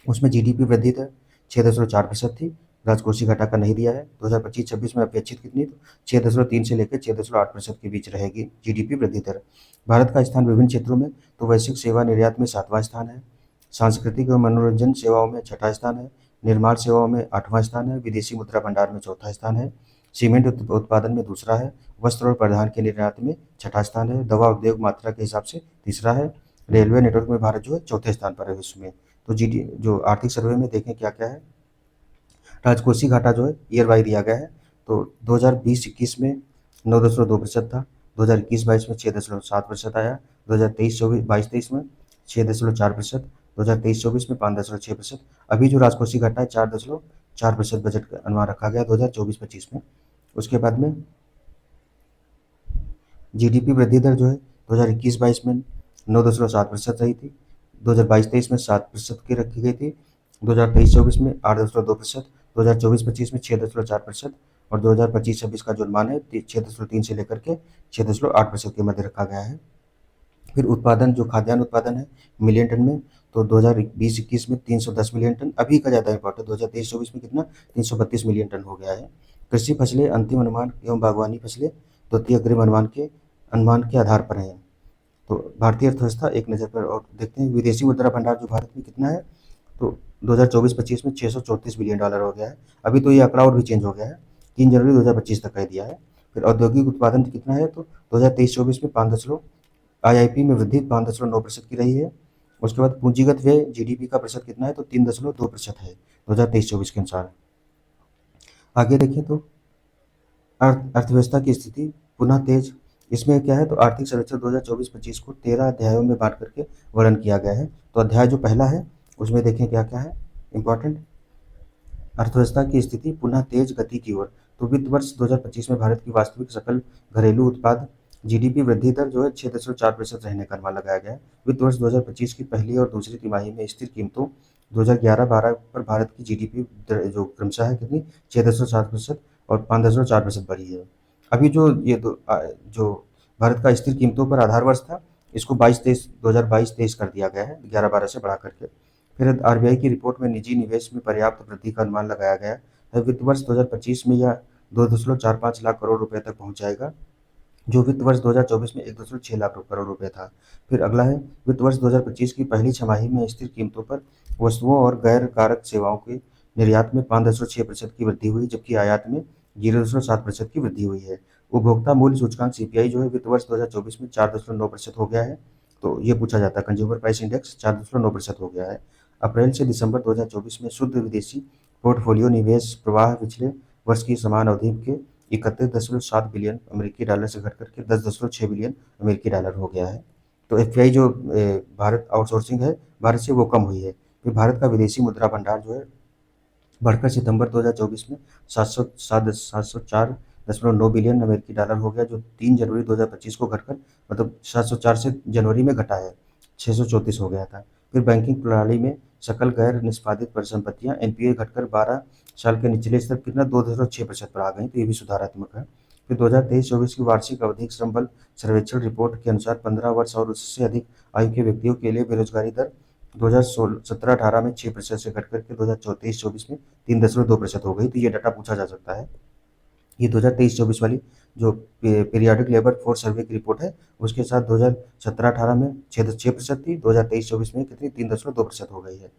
Speaker 1: उसमें जीडीपी वृद्धि दर 6.4% थी, राजकोषीय घाटा का नहीं दिया है। 2025-26 में अपेक्षित कितनी? तो 6.3 से लेकर 6.8% के बीच रहेगी जीडीपी वृद्धि दर। भारत का स्थान विभिन्न क्षेत्रों में, तो वैश्विक सेवा निर्यात में 7वां स्थान है, सांस्कृतिक एवं मनोरंजन सेवाओं में 6ठा स्थान है, निर्माण सेवाओं में 8वां स्थान है, विदेशी मुद्रा भंडार में 4था स्थान है, सीमेंट उत्पादन में दूसरा है, वस्त्र और परिधान के निर्यात में 6ठा स्थान है, दवा उद्योग मात्रा के हिसाब से तीसरा है, रेलवे नेटवर्क में भारत जो है 4थे स्थान पर है विश्व में। तो जो आर्थिक सर्वे में देखें क्या क्या है। राजकोषीय घाटा जो है ईयर वाई दिया गया है, तो 2020-21 में 9.2% था, 2021-22 में 6.7% आया, 2023-22-23 में 6.4%, 2023-24 में 5.6%। अभी जो राजकोषीय घाटा है 4.4% बजट का अनुमान रखा गया 2024-25 में। उसके बाद में जीडीपी वृद्धि दर जो है 2021-22 में 9.7% रही थी, 2022-23 में 7% की रखी गई थी, 2023-24 में 8.2%, 2024-25 में 6.4% और 2025-26 का जो अनुमान है 6.3 से लेकर के 6.8% के मध्य रखा गया है। फिर उत्पादन, जो खाद्यान्न उत्पादन है मिलियन टन में, तो 2020-21 में 310 मिलियन टन, अभी का ज़्यादा इम्पोर्टेंट, 2023-24 में कितना? 332 मिलियन टन हो गया है। कृषि फसलें अंतिम अनुमान एवं बागवानी फसलें द्वितीय अग्रिम अनुमान के आधार पर हैं। तो भारतीय अर्थव्यवस्था एक नज़र पर और देखते हैं। विदेशी मुद्रा भंडार जो भारत में कितना है? तो 2024-25 में $634 बिलियन हो गया है। अभी तो ये आंकड़ा और भी चेंज हो गया है, 3 जनवरी 2025 तक कह दिया है। फिर औद्योगिक उत्पादन कितना है? तो 2023-24 में 5 आईआईपी में वृद्धि 5.9% की रही है। उसके बाद पूंजीगत व्यय जीडीपी का प्रतिशत कितना है? तो 3.2% है 2023-24 के अनुसार। आगे देखें तो अर्थव्यवस्था की स्थिति पुनः तेज, इसमें क्या है? तो आर्थिक सर्वेक्षण 2024-25 को 13 अध्यायों में बांट करके वर्णन किया गया है। तो अध्याय जो पहला है उसमें देखें क्या क्या है इम्पोर्टेंट। अर्थव्यवस्था की स्थिति पुनः तेज गति की ओर। तो वित्त वर्ष 2025 में भारत की वास्तविक सकल घरेलू उत्पाद जीडीपी वृद्धि दर जो है 6.4% रहने का अनुमान लगाया गया है। वित्त वर्ष 2025 की पहली और दूसरी तिमाही में स्थिर कीमतों 2011-12 पर भारत की जीडीपी जो क्रमशः है कितनी? 6.7% और 5.4% बढ़ी है। अभी जो जो भारत का स्थिर कीमतों पर आधार वर्ष था, इसको 2022-23 कर दिया गया है 11-12 से बढ़ा करके। फिर आरबीआई की रिपोर्ट में निजी निवेश में पर्याप्त वृद्धि का अनुमान लगाया गया है। वित्त वर्ष 2025 में यह 2.45 लाख करोड़ रुपए तक पहुंच जाएगा, जो वित्त वर्ष 2024 में 1.6 लाख करोड़ रुपए था। फिर अगला है वित्त वर्ष 2025 की पहली छमाही में स्थिर कीमतों पर वस्तुओं और गैर कारक सेवाओं के निर्यात में 5.6% की वृद्धि हुई, जबकि आयात में 0.7% की वृद्धि हुई है। उपभोक्ता मूल्य सूचकांक सीपीआई जो है वित्त वर्ष 2024 में 4.9% हो गया है। तो ये पूछा जाता है, कंज्यूमर प्राइस इंडेक्स 4.9% हो गया है। अप्रैल से दिसंबर 2024 में शुद्ध विदेशी पोर्टफोलियो निवेश प्रवाह पिछले वर्ष की समान अवधि के 31.7 बिलियन अमेरिकी डॉलर से घट करके 10.6 बिलियन अमेरिकी डॉलर हो गया है। तो एफपीआई जो भारत आउटसोर्सिंग है भारत से वो कम हुई है। फिर भारत का विदेशी मुद्रा भंडार जो है बढ़कर सितंबर 2024 में 704.9 बिलियन अमेरिकी डॉलर हो गया, जो 3 जनवरी 2025 को घटकर मतलब 704 से जनवरी में घटा है 634 हो गया था। फिर बैंकिंग प्रणाली में सकल गैर निष्पादित परिसंपत्तियां एनपीए घटकर 12 साल के निचले स्तर कितना 2.6% पर आ गई, तो ये भी सुधारात्मक है। फिर 2023-24 की वार्षिक आवधिक श्रम बल सर्वेक्षण रिपोर्ट के अनुसार 15 वर्ष और उससे अधिक आयु के व्यक्तियों के लिए बेरोजगारी दर 2017-18 में 6% से घट करके 2023-24 में 3.2% हो गई। तो ये डाटा पूछा जा सकता है। ये 2023-24 वाली जो पीरियाडिक लेबर फोर्स सर्वे की रिपोर्ट है, उसके साथ 2017-18 में 6% थी, 2023-24 में कितनी 3.2% हो गई है।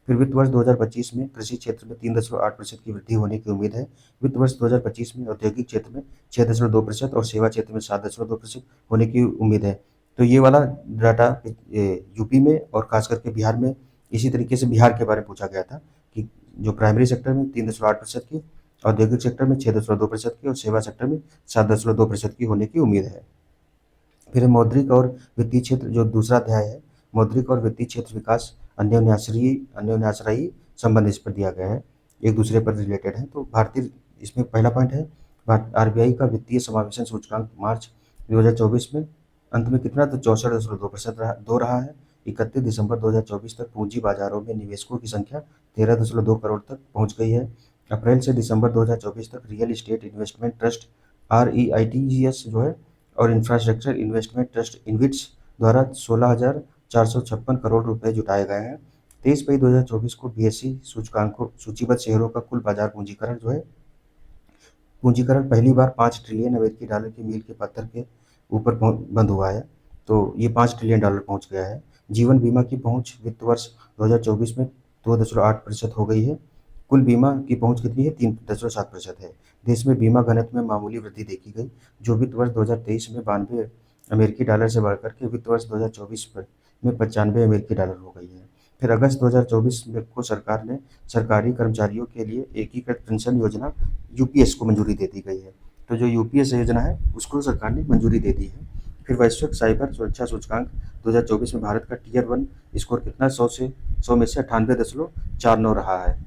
Speaker 1: फिर वित्त वर्ष 2025 में कृषि क्षेत्र में 3.8% की वृद्धि होने की उम्मीद है। वित्त वर्ष 2025 में औद्योगिक क्षेत्र में 6.2% और सेवा क्षेत्र में 7.2% होने की उम्मीद है। तो ये वाला डाटा यूपी में और खास करके बिहार में, इसी तरीके से बिहार के बारे में पूछा गया था कि जो प्राइमरी सेक्टर में 3.8% की, औद्योगिक सेक्टर में 6.2% की और सेवा सेक्टर में 7.2% की होने की उम्मीद है। फिर मौद्रिक और वित्तीय क्षेत्र जो दूसरा अध्याय है, मौद्रिक और वित्तीय क्षेत्र विकास अन्योन्याश्रयी संबंध इस पर दिया गया है, एक दूसरे पर रिलेटेड है। तो भारतीय इसमें पहला पॉइंट है आरबीआई का वित्तीय समावेशन सूचकांक मार्च 2024 में अंत में कितना, तो 64.2% रहा है। 31 दिसंबर 2024 तक पूंजी बाजारों में निवेशकों की संख्या 13.2 करोड़ तक पहुंच गई है। अप्रैल से दिसंबर 2024 तक real estate investment trust REITGS जो है और इंफ्रास्ट्रक्चर इन्वेस्टमेंट ट्रस्ट इन्विट्स द्वारा 16,456 करोड़ रुपए जुटाए गए हैं। 23 मई 2024 को BSE सूचकांक को सूचीबद्ध शेयरों का कुल बाजार पूंजीकरण जो है पहली बार 5 ट्रिलियन अमेरिकी डॉलर की मील के पत्थर के ऊपर बंद हुआ है। तो ये 5 ट्रिलियन डॉलर पहुंच गया है। जीवन बीमा की पहुंच वित्त वर्ष 2024 में 2.8% हो गई है। कुल बीमा की पहुंच कितनी है, 3.7% है। देश में बीमा घनत्व में मामूली वृद्धि देखी गई, जो वित्त वर्ष 2023 में 92 अमेरिकी डॉलर से बढ़कर के वित्त वर्ष 2024 में 95 अमेरिकी डॉलर हो गई है। फिर अगस्त 2024 में को सरकार ने सरकारी कर्मचारियों के लिए एकीकृत पेंशन योजना यूपीएस को मंजूरी दे दी गई है। तो जो यूपीएस योजना है उसको सरकार ने मंजूरी दे दी है। फिर वैश्विक साइबर सुरक्षा सूचकांक 2024 में भारत का टियर 1 स्कोर कितना 100 में से 98.49 रहा है।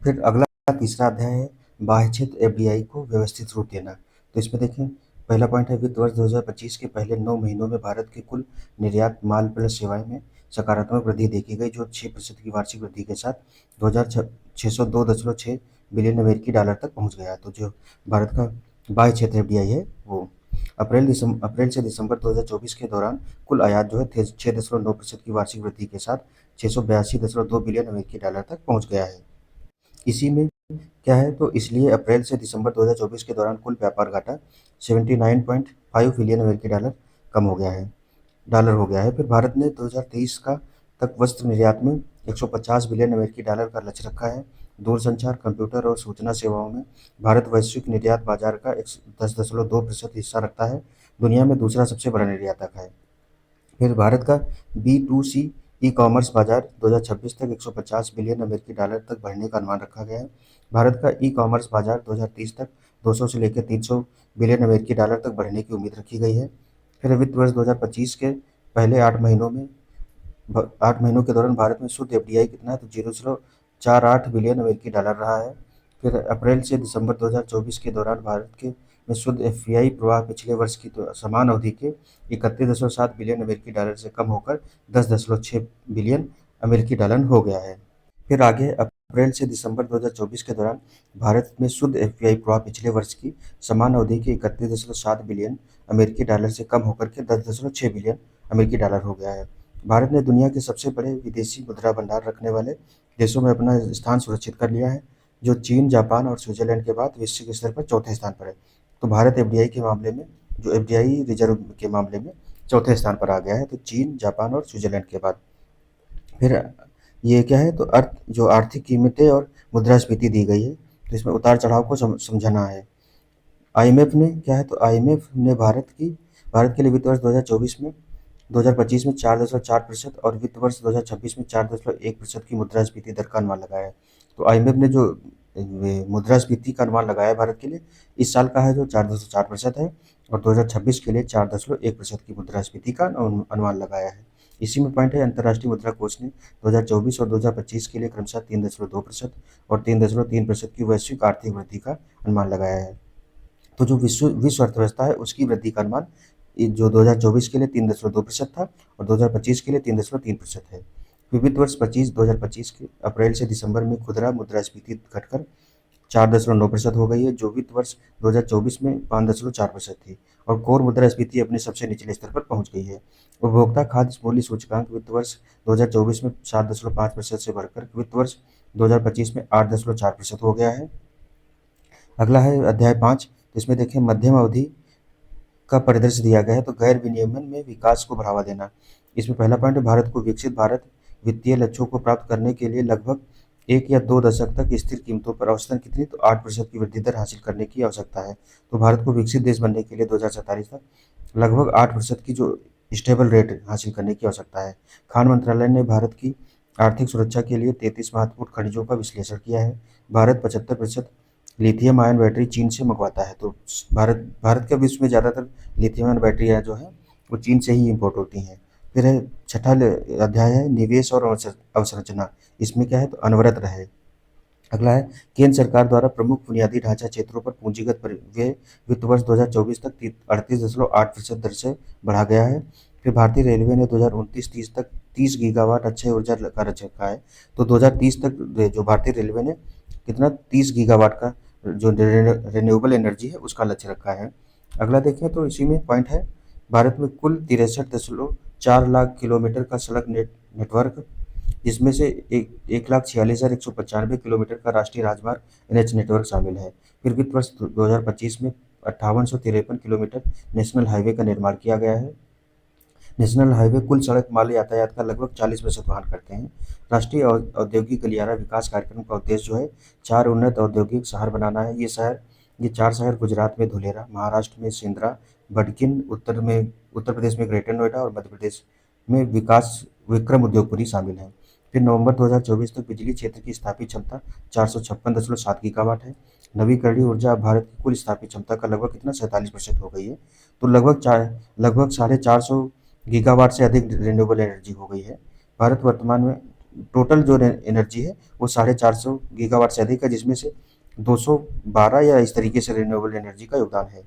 Speaker 1: फिर अगला तीसरा अध्याय है बाह्य क्षेत्र एफडीआई को व्यवस्थित रूप देना। तो इसमें देखें, पहला पॉइंट है वित्त वर्ष 2025 के पहले 9 महीनों में भारत के कुल निर्यात माल प्लस सेवाएं में सकारात्मक वृद्धि देखी गई, जो 6% की वार्षिक वृद्धि के साथ 2602.6 बिलियन अमेरिकी डॉलर तक पहुंच गया। तो जो भारत का बाह्य क्षेत्र एफडीआई है वो अप्रैल से दिसंबर 2024 के दौरान कुल आयात जो है 6.9% की वार्षिक वृद्धि के साथ 682.2 बिलियन अमेरिकी डॉलर तक पहुंच गया है। इसी में क्या है, तो इसलिए अप्रैल से दिसंबर 2024 के दौरान कुल व्यापार घाटा 79.5 बिलियन अमेरिकी डॉलर हो गया है। फिर भारत ने 2023 का तक वस्त्र निर्यात में 150 बिलियन अमेरिकी डॉलर का लक्ष्य रखा है। दूरसंचार, कंप्यूटर और सूचना सेवाओं में भारत वैश्विक निर्यात बाजार का 10.2% हिस्सा रखता है, दुनिया में दूसरा सबसे बड़ा निर्यातक है। फिर भारत का B2C ई कॉमर्स बाजार 2026 तक 150 बिलियन अमेरिकी डॉलर तक बढ़ने का अनुमान रखा गया है। भारत का ई कॉमर्स बाजार 2030 तक 200 से लेकर 300 बिलियन अमेरिकी डॉलर तक बढ़ने की उम्मीद रखी गई है। फिर वित्त वर्ष 2025 के पहले 8 महीनों के दौरान भारत में शुद्ध एफडीआई कितना है, तो 0.48 बिलियन अमेरिकी डॉलर रहा है। फिर अप्रैल से दिसंबर 2024 के दौरान भारत के में शुद्ध एफडीआई प्रवाह पिछले वर्ष की तो समान अवधि के 31.7 बिलियन अमेरिकी डॉलर से कम होकर 10.6 बिलियन अमेरिकी डॉलर हो गया है। फिर आगे अप्रैल से दिसंबर 2024 के दौरान भारत में शुद्ध एफडीआई प्रवाह पिछले वर्ष की समान अवधि के 31.7 बिलियन अमेरिकी डॉलर से कम होकर के 10.6 बिलियन अमेरिकी डॉलर हो गया है। भारत ने दुनिया के सबसे बड़े विदेशी मुद्रा भंडार रखने वाले देशों में अपना स्थान सुरक्षित कर लिया है, जो चीन, जापान और स्विट्जरलैंड के बाद वैश्विक स्तर पर चौथे स्थान पर है। तो भारत एफडीआई के मामले में, जो एफडीआई रिजर्व के मामले में चौथे स्थान पर आ गया है, तो चीन, जापान और स्विट्जरलैंड के बाद। फिर ये क्या है, तो जो आर्थिक कीमतें और मुद्रास्फीति दी गई है, तो इसमें उतार चढ़ाव को समझना है। आईएमएफ ने क्या है, तो आईएमएफ ने भारत के लिए वित्त वर्ष 2025 में 4.4% और वित्त वर्ष 2026 में 4.1% की मुद्रास्फीति दर का अनुमान लगाया है। तो आईएमएफ ने जो मुद्रास्फीति का अनुमान लगाया भारत के लिए इस साल का है, जो 4.4% है, और 2026 के लिए 4.1% की मुद्रास्फीति का अनुमान लगाया है। इसी में पॉइंट है, अंतर्राष्ट्रीय मुद्रा कोष ने 2024 और 2025 के लिए क्रमशः 3.2% और 3.3% की वैश्विक आर्थिक वृद्धि का अनुमान लगाया है। तो जो विश्व अर्थव्यवस्था है उसकी वृद्धि का अनुमान जो 2024 के लिए 3.2% था और 2025 के लिए 3.3% है। फिर वित्त वर्ष 2025 के अप्रैल से दिसंबर में खुदरा मुद्रास्फीति घटकर 4.9% हो गई है, जो वित्त वर्ष 2024 में 5.4% थी, और कोर मुद्रास्फीति अपने सबसे निचले स्तर पर पहुंच गई है। उपभोक्ता खाद्य मूल्य सूचकांक वित्त वर्ष 2024 में 7.5% से बढ़कर वित्त वर्ष 2025 में 8.4% हो गया है। अगला है अध्याय 5। तो इसमें देखें मध्यम अवधि का परिदृश्य दिया गया है। तो गैर विनियमन में विकास को बढ़ावा देना। इसमें पहला पॉइंट है भारत को विकसित भारत वित्तीय लक्ष्यों को प्राप्त करने के लिए लगभग 1 या 2 दशक तक स्थिर कीमतों पर औसतन कितनी, तो 8% की वृद्धि दर हासिल करने की आवश्यकता है। तो भारत को विकसित देश बनने के लिए 2047 तक लगभग 8% की जो स्टेबल रेट हासिल करने की आवश्यकता है। खान मंत्रालय ने भारत की आर्थिक सुरक्षा के लिए 33 महत्वपूर्ण खनिजों का विश्लेषण किया है। भारत 75% लिथियम आयन बैटरी चीन से मंगवाता है। तो भारत के विश्व में ज़्यादातर लिथियम आयन बैटरियाँ जो हैं वो चीन से ही इम्पोर्ट होती हैं। फिर है छठा अध्याय है निवेश और अवसंरचना। इसमें क्या है, तो अनवरत रहे। अगला है केंद्र सरकार द्वारा प्रमुख बुनियादी ढांचा क्षेत्रों पर पूंजीगत व्यय वित्त वर्ष 2024 तक 38.8% दर से बढ़ा गया है। फिर भारतीय रेलवे ने 2029-30 तक 30 गीगावाट अक्षय ऊर्जा का लक्ष्य रखा है। तो 2030 तक जो भारतीय रेलवे ने कितना 30 गीगावाट का जो रिन्यूएबल एनर्जी है उसका लक्ष्य रखा है। अगला देखें तो इसी में पॉइंट है भारत में कुल 63.4 लाख किलोमीटर का सड़क नेटवर्क, जिसमें से 1,46,195 किलोमीटर का राष्ट्रीय राजमार्ग एनएच नेटवर्क शामिल है। फिर वित्त वर्ष 2025 में 5853 किलोमीटर नेशनल हाईवे का निर्माण किया गया है। नेशनल हाईवे कुल सड़क माल यातायात का लगभग 40% वहन करते हैं। राष्ट्रीय औद्योगिक गलियारा विकास कार्यक्रम का उद्देश्य जो है 4 उन्नत औद्योगिक शहर बनाना है। ये 4 शहर गुजरात में धुलेरा, महाराष्ट्र में सेंद्रा, बडकिन, उत्तर प्रदेश में ग्रेटर नोएडा और मध्य प्रदेश में विक्रम उद्योगपुरी शामिल हैं। फिर नवंबर 2024 तक बिजली क्षेत्र की स्थापित क्षमता 456.7 गीगावाट है। नवीकरणीय ऊर्जा भारत की कुल स्थापित क्षमता का लगभग कितना 47% हो गई है। तो लगभग 450 गीगावाट से अधिक रिन्यूएबल एनर्जी हो गई है। भारत वर्तमान में टोटल जो एनर्जी है वो 450 गीगावाट से अधिक है, जिसमें से 212 या इस तरीके से रिन्यूएबल एनर्जी का योगदान है।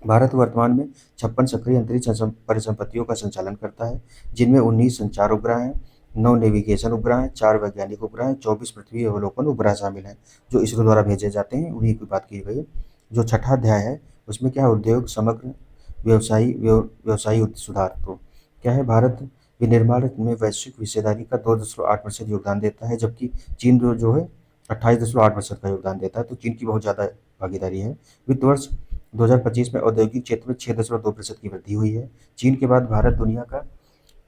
Speaker 1: भारत वर्तमान में 56 सक्रिय अंतरिक्ष परिसंपत्तियों का संचालन करता है, जिनमें 19 संचार उपग्रह हैं, 9 नेविगेशन उपग्रह हैं, 4 वैज्ञानिक उपग्रह हैं, 24 पृथ्वी अवलोकन उपग्रह शामिल हैं जो इसरो द्वारा भेजे जाते हैं, उन्हीं की बात की गई है। जो छठा अध्याय है उसमें क्या है, उद्योग समग्र व्यवसायी सुधार। तो क्या है, भारत विनिर्माण में वैश्विक हिस्सेदारी का 2.8% योगदान देता है, जबकि चीन जो है 28.8% का योगदान देता है। तो चीन की बहुत ज़्यादा भागीदारी है। वित्त वर्ष 2025 में औद्योगिक क्षेत्र में 6.2% की वृद्धि हुई है। चीन के बाद भारत दुनिया का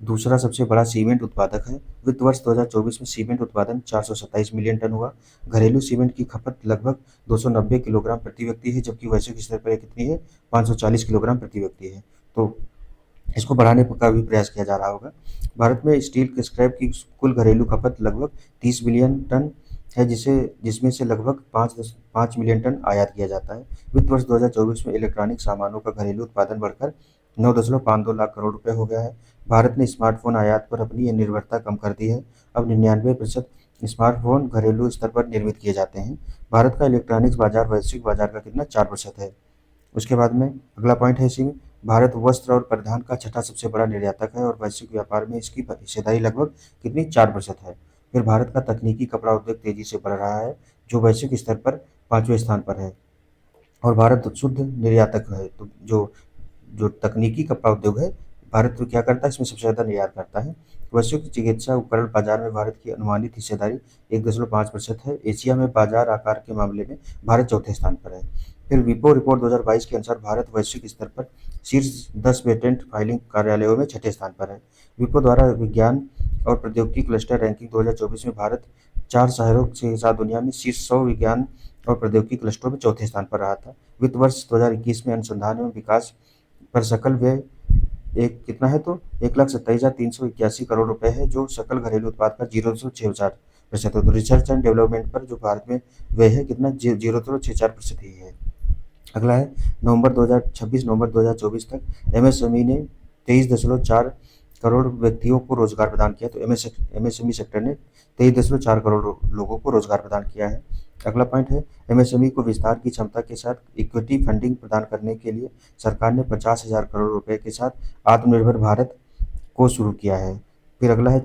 Speaker 1: दूसरा सबसे बड़ा सीमेंट उत्पादक है। वित्त वर्ष 2024 में सीमेंट उत्पादन 427 मिलियन टन हुआ। घरेलू सीमेंट की खपत लगभग 290 किलोग्राम प्रति व्यक्ति है, जबकि वैश्विक स्तर पर कितनी है, 540 किलोग्राम प्रति व्यक्ति है। तो इसको बढ़ाने का भी प्रयास किया जा रहा होगा। भारत में स्टील के स्क्रैप की कुल घरेलू खपत लगभग 30 मिलियन टन है, जिसमें से लगभग 5 मिलियन टन आयात किया जाता है। वित्त वर्ष 2024 में इलेक्ट्रॉनिक सामानों का घरेलू उत्पादन बढ़कर 9.52 लाख करोड़ रुपए हो गया है। भारत ने स्मार्टफोन आयात पर अपनी निर्भरता कम कर दी है। अब 99% स्मार्टफोन घरेलू स्तर पर निर्मित किए जाते हैं। भारत का इलेक्ट्रॉनिक्स बाजार वैश्विक बाजार का कितना 4% है। उसके बाद में अगला पॉइंट है इसी में, भारत वस्त्र और परिधान का छठा सबसे बड़ा निर्यातक है और वैश्विक व्यापार में इसकी हिस्सेदारी लगभग कितनी 4% है। फिर भारत का तकनीकी कपड़ा उद्योग तेजी से बढ़ रहा है, जो वैश्विक स्तर पर 5वें स्थान पर है, और भारत शुद्ध निर्यातक है। तो जो तकनीकी कपड़ा उद्योग है, भारत तो क्या करता है, इसमें सबसे ज़्यादा निर्यात करता है। वैश्विक चिकित्सा उपकरण बाजार में भारत की अनुमानित हिस्सेदारी 1.5% है। एशिया में बाजार आकार के मामले में भारत चौथे स्थान पर है। फिर विपो रिपोर्ट 2022 के अनुसार भारत वैश्विक स्तर पर शीर्ष 10 पेटेंट फाइलिंग कार्यालयों में छठे स्थान पर है। विपो द्वारा विज्ञान और प्रौद्योगिकी क्लस्टर रैंकिंग 2024 में भारत 4 शहरों के साथ दुनिया में शीर्ष 100 विज्ञान और प्रौद्योगिकी क्लस्टरों में चौथे स्थान पर रहा था। वित्त वर्ष 2021 में अनुसंधान एवं विकास पर सकल व्यय कितना है, तो 1,27,381 करोड़ रुपए है, जो सकल घरेलू उत्पाद का 0.64% है। तो रिसर्च एंड डेवलपमेंट पर जो भारत में व्यय है कितना 0.64% ही है। अगला है नवंबर 2024 तक एमएसएमई ने 23.4 करोड़ व्यक्तियों को रोजगार प्रदान किया। तो एमएसएमई सेक्टर ने 23.4 करोड़ लोगों को रोजगार प्रदान किया है। अगला पॉइंट है एमएसएमई को विस्तार की क्षमता के साथ इक्विटी फंडिंग प्रदान करने के लिए सरकार ने 50,000 करोड़ रुपए के साथ आत्मनिर्भर भारत को शुरू किया है। फिर अगला है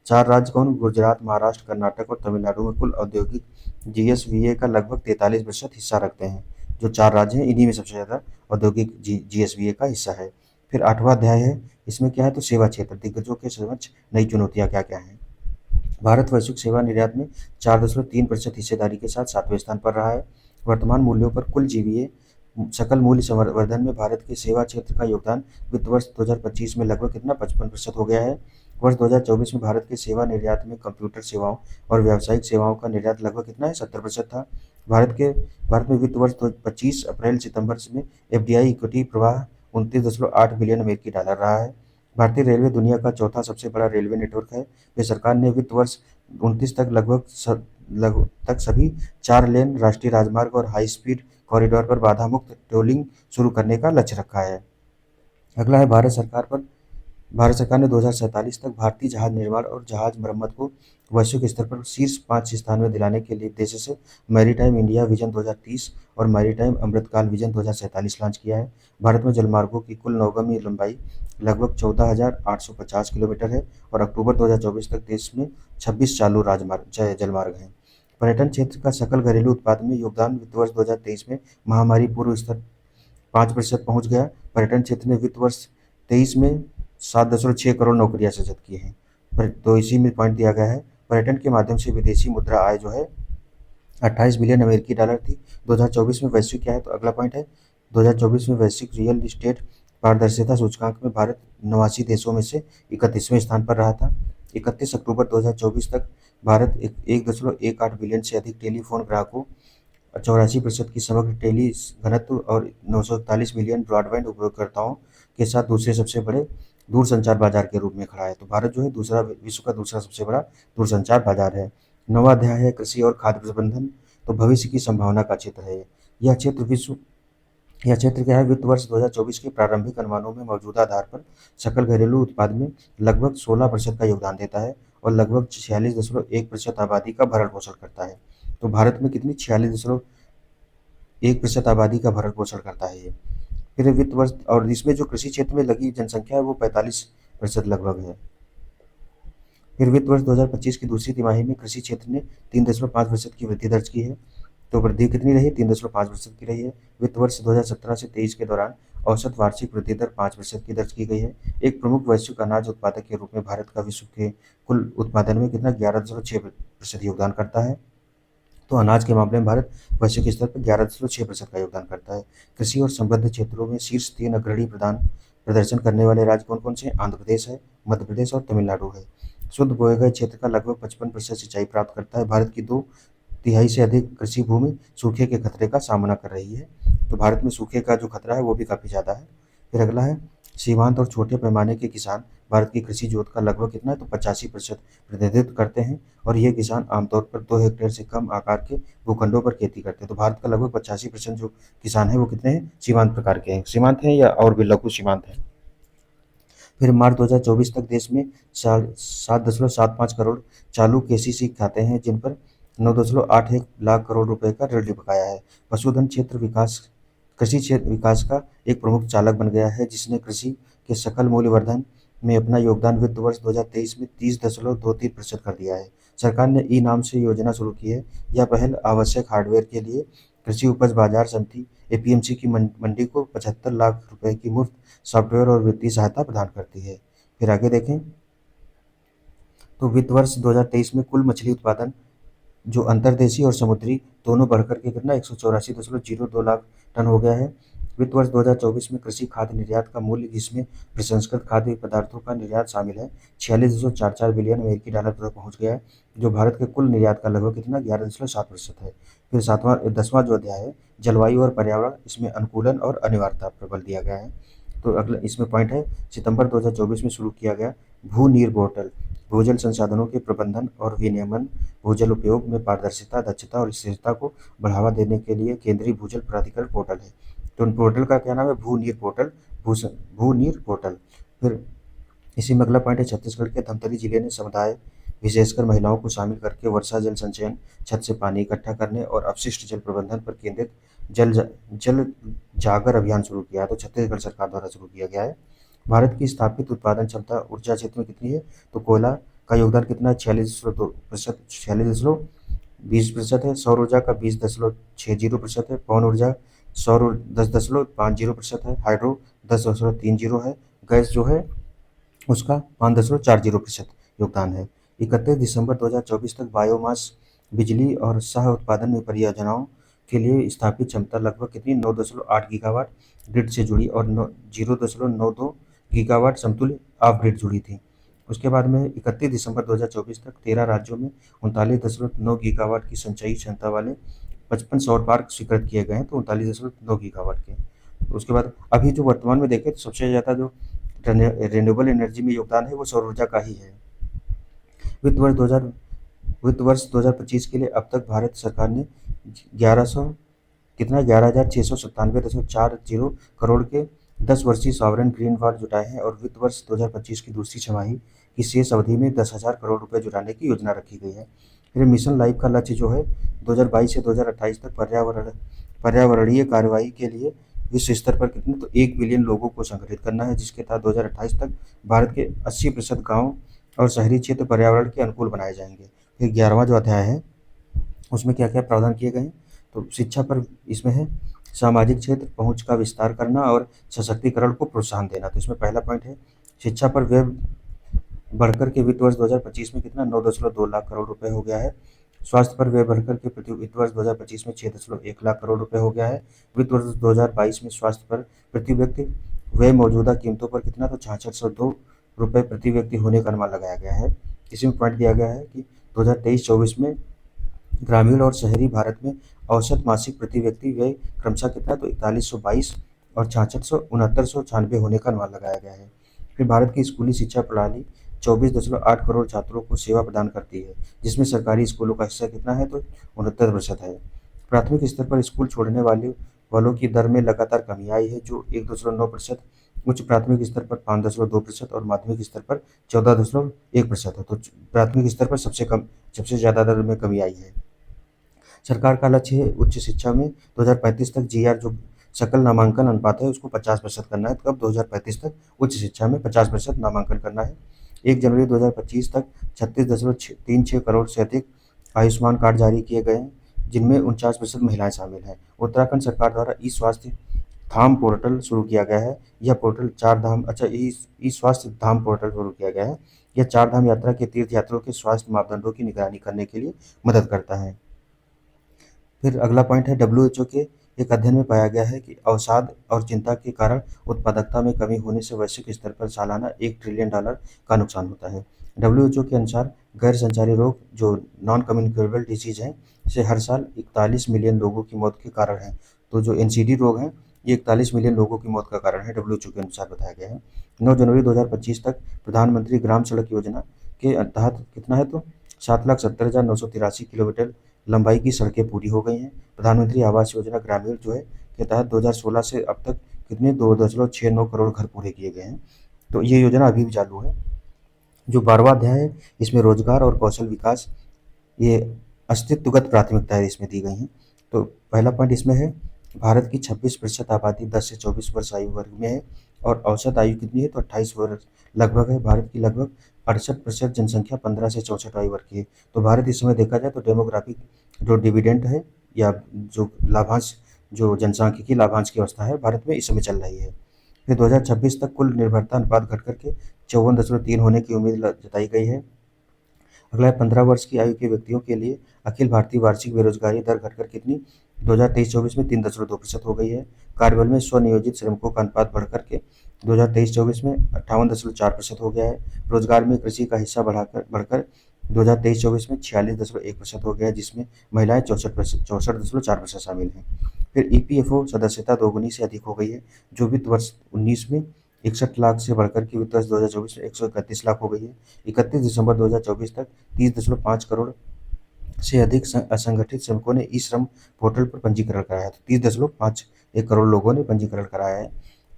Speaker 1: चार राज्य कौन? गुजरात, महाराष्ट्र, कर्नाटक और तमिलनाडु में कुल औद्योगिक जीएसवीए का लगभग 43% हिस्सा रखते हैं। जो चार राज्य हैं इन्हीं में सबसे ज़्यादा औद्योगिक जीएसवीए का हिस्सा है। फिर 8वां अध्याय है, इसमें क्या है तो सेवा क्षेत्र, दिग्गजों के समक्ष नई चुनौतियाँ क्या क्या हैं। भारत वैश्विक सेवा निर्यात में 4.3% हिस्सेदारी के साथ 7वें स्थान पर रहा है। वर्तमान मूल्यों पर कुल जीवीए सकल मूल्य संवर्धन में भारत के सेवा क्षेत्र का योगदान वित्त वर्ष 2025 में लगभग कितना 55% हो गया है। वर्ष 2024 में भारत के सेवा निर्यात में कंप्यूटर सेवाओं और व्यावसायिक सेवाओं का निर्यात लगभग कितना है 70% था। भारत में वित्त वर्ष 25 अप्रैल सितंबर में एफडीआई इक्विटी प्रवाह 29.8 बिलियन अमेरिकी डॉलर रहा है। भारतीय रेलवे दुनिया का चौथा सबसे बड़ा रेलवे नेटवर्क है। वे सरकार ने वित्त वर्ष 29 तक लगभग सभी 4 लेन राष्ट्रीय राजमार्ग और हाई स्पीड कॉरिडोर पर बाधा मुक्त टोलिंग शुरू करने का लक्ष्य रखा है। अगला है भारत सरकार ने 2047 तक भारतीय जहाज निर्माण और जहाज मरम्मत को वैश्विक स्तर पर शीर्ष 5 स्थान में दिलाने के लिए उद्देश्य से मैरीटाइम इंडिया विजन 2030 और मैरीटाइम अमृतकाल विजन 2047 लॉन्च किया है। भारत में जलमार्गों की कुल नौगम्य लंबाई लगभग 14,850 किलोमीटर है और अक्टूबर 2024 तक देश में 26 चालू जलमार्ग हैं। पर्यटन क्षेत्र का सकल घरेलू उत्पाद में योगदान वित्त वर्ष 2023 में महामारी पूर्व स्तर 5% पहुंच गया। पर्यटन क्षेत्र ने वित्त वर्ष 23 में 7.6 करोड़ नौकरियां सृजित की हैं। तो इसी में पॉइंट दिया गया है, पर्यटन के माध्यम से विदेशी मुद्रा आय जो है 28 बिलियन अमेरिकी डॉलर थी। 2024 में वैश्विक क्या है तो अगला पॉइंट है, 2024 में वैश्विक रियल इस्टेट पारदर्शिता सूचकांक में भारत 89 देशों में से 31वें स्थान पर रहा था। 31 अक्टूबर 2024 तक भारत 1.18 बिलियन से अधिक टेलीफोन ग्राहकों, 84% की समग्र टेली घनत्व और 941 मिलियन ब्रॉडबैंड उपयोगकर्ताओं के साथ दूसरे सबसे बड़े दूरसंचार बाजार के रूप में खड़ा है। तो भारत जो है विश्व का दूसरा सबसे बड़ा दूरसंचार बाजार है। 9वां अध्याय है कृषि और खाद्य प्रबंधन। तो भविष्य की संभावना का क्षेत्र है यह क्षेत्र क्या है, वित्त वर्ष 2024 के प्रारंभिक अनुमानों में मौजूदा आधार पर सकल घरेलू उत्पाद में लगभग 16% का योगदान देता है और लगभग 46.1% आबादी का भरण पोषण करता है। तो भारत में कितनी 46.1% आबादी का भरण पोषण करता है ये। फिर वित्त वर्ष और इसमें जो कृषि क्षेत्र में लगी जनसंख्या है वो 45% लगभग है। फिर वित्त वर्ष 2025 की दूसरी तिमाही में कृषि क्षेत्र ने 3.5% की वृद्धि दर्ज की है। तो वृद्धि कितनी रही है 3.5% की रही है। वित्त वर्ष 2017 से 23 के दौरान औसत वार्षिक वृद्धि दर 5% की दर्ज की गई है। एक प्रमुख वैश्विक अनाज उत्पादक के रूप में भारत का विश्व के कुल उत्पादन में कितना 11.6% योगदान करता है। तो अनाज के मामले में भारत वैश्विक स्तर पर 11.6% का योगदान करता है। कृषि और संबद्ध क्षेत्रों में शीर्ष 3 अग्रणी प्रदर्शन करने वाले राज्य कौन कौन से हैं? आंध्र प्रदेश है, मध्य प्रदेश और तमिलनाडु है। शुद्ध बोए गए क्षेत्र का लगभग 55% सिंचाई प्राप्त करता है। भारत की 2/3 से अधिक कृषि भूमि सूखे के खतरे का सामना कर रही है। तो भारत में सूखे का जो खतरा है वो भी काफ़ी ज़्यादा है। फिर अगला है सीमांत और छोटे पैमाने के किसान भारत की कृषि जोत का लगभग कितना है तो 85% प्रतिनिधित्व करते हैं और ये किसान आमतौर पर 2 हेक्टेयर से कम आकार के भूखंडों पर खेती करते हैं। तो भारत का लगभग 85% जो किसान है वो कितने हैं सीमांत प्रकार के हैं, सीमांत हैं या और भी लघु सीमांत हैं। फिर मार्च 2024 तक देश में 7.75 करोड़ चालू केसीसी खाते हैं जिन पर 9.81 लाख करोड़ रुपए का ऋण बकाया है। पशुधन कृषि क्षेत्र विकास का एक प्रमुख चालक बन गया है जिसने कृषि के सकल मूल्यवर्धन में अपना योगदान वित्त वर्ष 2023 में 30.23% कर दिया है। सरकार ने ई नाम से योजना शुरू की है। यह पहल आवश्यक हार्डवेयर के लिए कृषि उपज बाजार समिति एपीएमसी की मंडी को 75 लाख रुपए की मुफ्त सॉफ्टवेयर और वित्तीय सहायता प्रदान करती है। फिर आगे देखें तो वित्त वर्ष 2023 में कुल मछली उत्पादन जो अंतर्देशीय और समुद्री दोनों बढ़कर के कितना 184.02 लाख टन हो गया है। वित्त वर्ष 2024 में कृषि खाद्य निर्यात का मूल्य जिसमें प्रसंस्कृत खाद्य पदार्थों का निर्यात शामिल है 46.44 बिलियन अमेरिकी डॉलर तक पहुंच गया है जो भारत के कुल निर्यात का लगभग कितना 11.7% है। फिर 10वां जो अध्याय है जलवायु और पर्यावरण, इसमें अनुकूलन और अनिवार्यता पर बल दिया गया है। तो अगला इसमें पॉइंट है सितंबर 2024 में शुरू किया गया भू नीर पोर्टल भूजल संसाधनों के प्रबंधन और विनियमन, भूजल उपयोग में पारदर्शिता, दक्षता और स्थिरता को बढ़ावा देने के लिए केंद्रीय भूजल प्राधिकरण पोर्टल है। तो उन पोर्टल का क्या नाम है भू नीर पोर्टल। फिर इसी में अगला पॉइंट है छत्तीसगढ़ के धमतरी जिले ने समुदाय विशेषकर महिलाओं को शामिल करके वर्षा जल संचयन, छत से पानी इकट्ठा करने और अपशिष्ट जल प्रबंधन पर केंद्रित जल जागर अभियान शुरू किया है। तो छत्तीसगढ़ सरकार द्वारा शुरू किया गया है। भारत की स्थापित उत्पादन क्षमता ऊर्जा क्षेत्र में कितनी है तो कोयला, का योगदान कितना है? 46.20% है। सौर ऊर्जा का 20.60% है। पवन ऊर्जा 10.50% है। हाइड्रो 10.30 है। गैस जो है उसका 5.40% योगदान है। 31 दिसंबर 2024 तक बायोमास बिजली और सह उत्पादन में परियोजनाओं के लिए स्थापित क्षमता लगभग कितनी? 9.8 गीगावाट ग्रिड से जुड़ी और 0.92 गीगावाट समतुल्य ऑफ ग्रिड जुड़ी थी। उसके बाद में 31 दिसंबर 2024 तक 13 राज्यों में 39.9 गीगावाट की संचयी क्षमता वाले 55 सौर पार्क स्वीकृत किए गए हैं, तो 39.9 गीगावाट के। उसके बाद अभी जो वर्तमान में देखें तो सबसे ज़्यादा जो रिन्यूएबल एनर्जी में योगदान है वो सौर ऊर्जा का ही है। वित्त वर्ष 2025 के लिए अब तक भारत सरकार ने 11,697.40 करोड़ के 10 वर्षीय सॉवरेन ग्रीन बॉन्ड जुटाए हैं और वित्त वर्ष 2025 की दूसरी छमाही की शेष अवधि में 10,000 करोड़ रुपए जुटाने की योजना रखी गई है। फिर मिशन लाइफ का लक्ष्य जो है 2022 से 2028 तक पर्यावरणीय कार्रवाई के लिए विश्व स्तर पर कितने? तो 1 बिलियन लोगों को संगठित करना है, जिसके तहत 2028 तक भारत के 80% गाँव और शहरी क्षेत्र पर्यावरण के अनुकूल बनाए जाएंगे। फिर 11वां जो अध्याय है उसमें क्या क्या प्रावधान किए गए हैं? तो शिक्षा पर इसमें है सामाजिक क्षेत्र पहुंच का विस्तार करना और सशक्तिकरण को प्रोत्साहन देना। तो इसमें पहला पॉइंट है शिक्षा पर व्यय बढ़कर के वित्त वर्ष 2025 में कितना? 9.2 लाख करोड़ रुपए हो गया है। स्वास्थ्य पर व्यय बढ़कर के प्रति वित्त वर्ष 2025 में 6.1 लाख करोड़ रुपए हो गया है। वित्त वर्ष 2022 में स्वास्थ्य पर प्रति व्यक्ति व्यय मौजूदा कीमतों पर कितना? तो 6602 रुपये प्रति व्यक्ति होने का अनुमान लगाया गया है। इसमें पॉइंट दिया गया है कि 2023-24 में ग्रामीण और शहरी भारत में औसत मासिक प्रति व्यक्ति व्यय क्रमशः कितना? तो 4122 और 6669 होने का अनुमान लगाया गया है। फिर भारत की स्कूली शिक्षा प्रणाली 24.8 करोड़ छात्रों को सेवा प्रदान करती है, जिसमें सरकारी स्कूलों का हिस्सा कितना है? तो 69% है। प्राथमिक स्तर पर स्कूल छोड़ने वालों की दर में लगातार कमी आई है, जो 1.9%, उच्च प्राथमिक स्तर पर 5.2% और माध्यमिक स्तर पर 14.1% है। तो प्राथमिक स्तर पर सबसे ज़्यादा दर में कमी आई है। सरकार का लक्ष्य है उच्च शिक्षा में 2035 तक जीआर जो सकल नामांकन अनुपात है उसको 50% करना है। तो अब 2035 तक उच्च शिक्षा में 50% नामांकन करना है। 1 जनवरी 2025 तक 36.36 करोड़ से अधिक आयुष्मान कार्ड जारी किए गए हैं, जिनमें 49% महिलाएं शामिल हैं। उत्तराखंड सरकार द्वारा ई स्वास्थ्य धाम पोर्टल शुरू किया गया है। यह पोर्टल ई स्वास्थ्य धाम पोर्टल शुरू किया गया है। यह 4 धाम यात्रा के तीर्थ यात्रियों के स्वास्थ्य मापदंडों की निगरानी करने के लिए मदद करता है। फिर अगला पॉइंट है WHO के एक अध्ययन में पाया गया है कि अवसाद और चिंता के कारण उत्पादकता में कमी होने से वैश्विक स्तर पर सालाना $1 ट्रिलियन का नुकसान होता है। WHO के अनुसार गैर संचारी रोग जो नॉन कम्युनिकेबल डिजीज हैं से हर साल 41 मिलियन लोगों की मौत के कारण है। तो जो NCD रोग हैं ये 41 मिलियन लोगों की मौत का कारण है, WHO के अनुसार बताया गया है। 9 जनवरी 2025 तक प्रधानमंत्री ग्राम सड़क योजना के तहत कितना है? तो 7,70,983 किलोमीटर लंबाई की सड़कें पूरी हो गई हैं। प्रधानमंत्री आवास योजना ग्रामीण जो है के तहत 2016 से अब तक कितने 2.69 करोड़ घर पूरे किए गए हैं। तो ये योजना अभी भी चालू है। जो 12वां अध्याय है इसमें रोजगार और कौशल विकास ये अस्तित्वगत प्राथमिकताएं इसमें दी गई हैं। तो पहला पॉइंट इसमें है भारत की 26% आबादी 10 से 24 वर्ष आयु वर्ग में है और औसत आयु कितनी है? तो 28 वर्ष लगभग है। भारत की लगभग 68% जनसंख्या 15 से 64 आयु वर्ग की है। तो भारत इस समय देखा जाए तो डेमोग्राफिक जो डिविडेंड है या जो लाभांश जो जनसांख्यिकी लाभांश की अवस्था है भारत में इस समय चल रही है। फिर 2026 तक कुल निर्भरता अनुपात घट करके 54.3 होने की उम्मीद जताई गई है। अगला 15 वर्ष की आयु के व्यक्तियों के लिए अखिल भारतीय वार्षिक बेरोजगारी दर घटकर कितनी 2023-24 में 3.2% हो गई है। कार्यबल में स्वनियोजित श्रमिकों का अनुपात बढ़कर के 2023-24 में 58.4% हो गया है। रोजगार में कृषि का हिस्सा बढ़कर 2023-24 में 46.1% हो गया है, जिसमें महिलाएं 64.4% शामिल हैं। फिर EPFO सदस्यता दोगुनी से अधिक हो गई है, जो वित्त वर्ष 19 में 61 लाख से बढ़कर के वित्त वर्ष 2024 में 131 लाख हो गई है। 31 दिसंबर 2024 तक 30.5 करोड़ से अधिक असंगठित श्रमिकों ने ई श्रम पोर्टल पर पंजीकरण कराया है। तो 30.51 करोड़ लोगों ने पंजीकरण कराया है।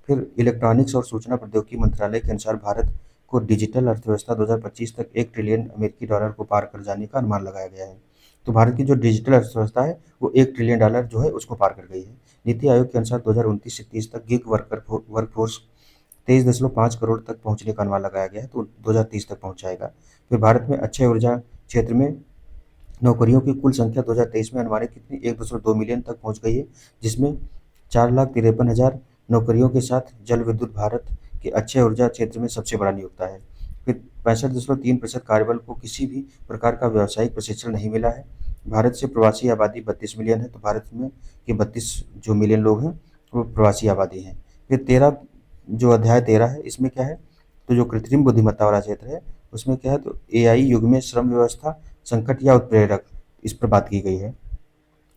Speaker 1: फिर इलेक्ट्रॉनिक्स और सूचना प्रौद्योगिकी मंत्रालय के अनुसार भारत को डिजिटल अर्थव्यवस्था 2025 तक $1 ट्रिलियन को पार कर जाने का अनुमान लगाया गया है। तो भारत की जो डिजिटल अर्थव्यवस्था है वो $1 ट्रिलियन जो है उसको पार कर गई है। नीति आयोग के अनुसार 2029 से 30 तक गिग वर्कफोर्स 23.5 करोड़ तक पहुंचने का अनुमान लगाया गया है, तो 2030 तक पहुंच जाएगा। फिर भारत में अक्षय ऊर्जा क्षेत्र में नौकरियों की कुल संख्या 2023 में अनुमानित कितनी 1.2 मिलियन तक पहुंच गई है, जिसमें 4,53,000 नौकरियों के साथ जल विद्युत भारत के अक्षय ऊर्जा क्षेत्र में सबसे बड़ा नियोक्ता है। फिर 65.3% कार्यबल को किसी भी प्रकार का व्यावसायिक प्रशिक्षण नहीं मिला है। भारत से प्रवासी आबादी 32 मिलियन है, तो भारत में के 32 जो मिलियन लोग हैं वो प्रवासी आबादी हैं। फिर 13 जो अध्याय 13 है, इसमें क्या है, तो जो कृत्रिम बुद्धिमत्ता वाला क्षेत्र है उसमें क्या है, तो एआई युग में श्रम व्यवस्था संकट या उत्प्रेरक, इस पर बात की गई है।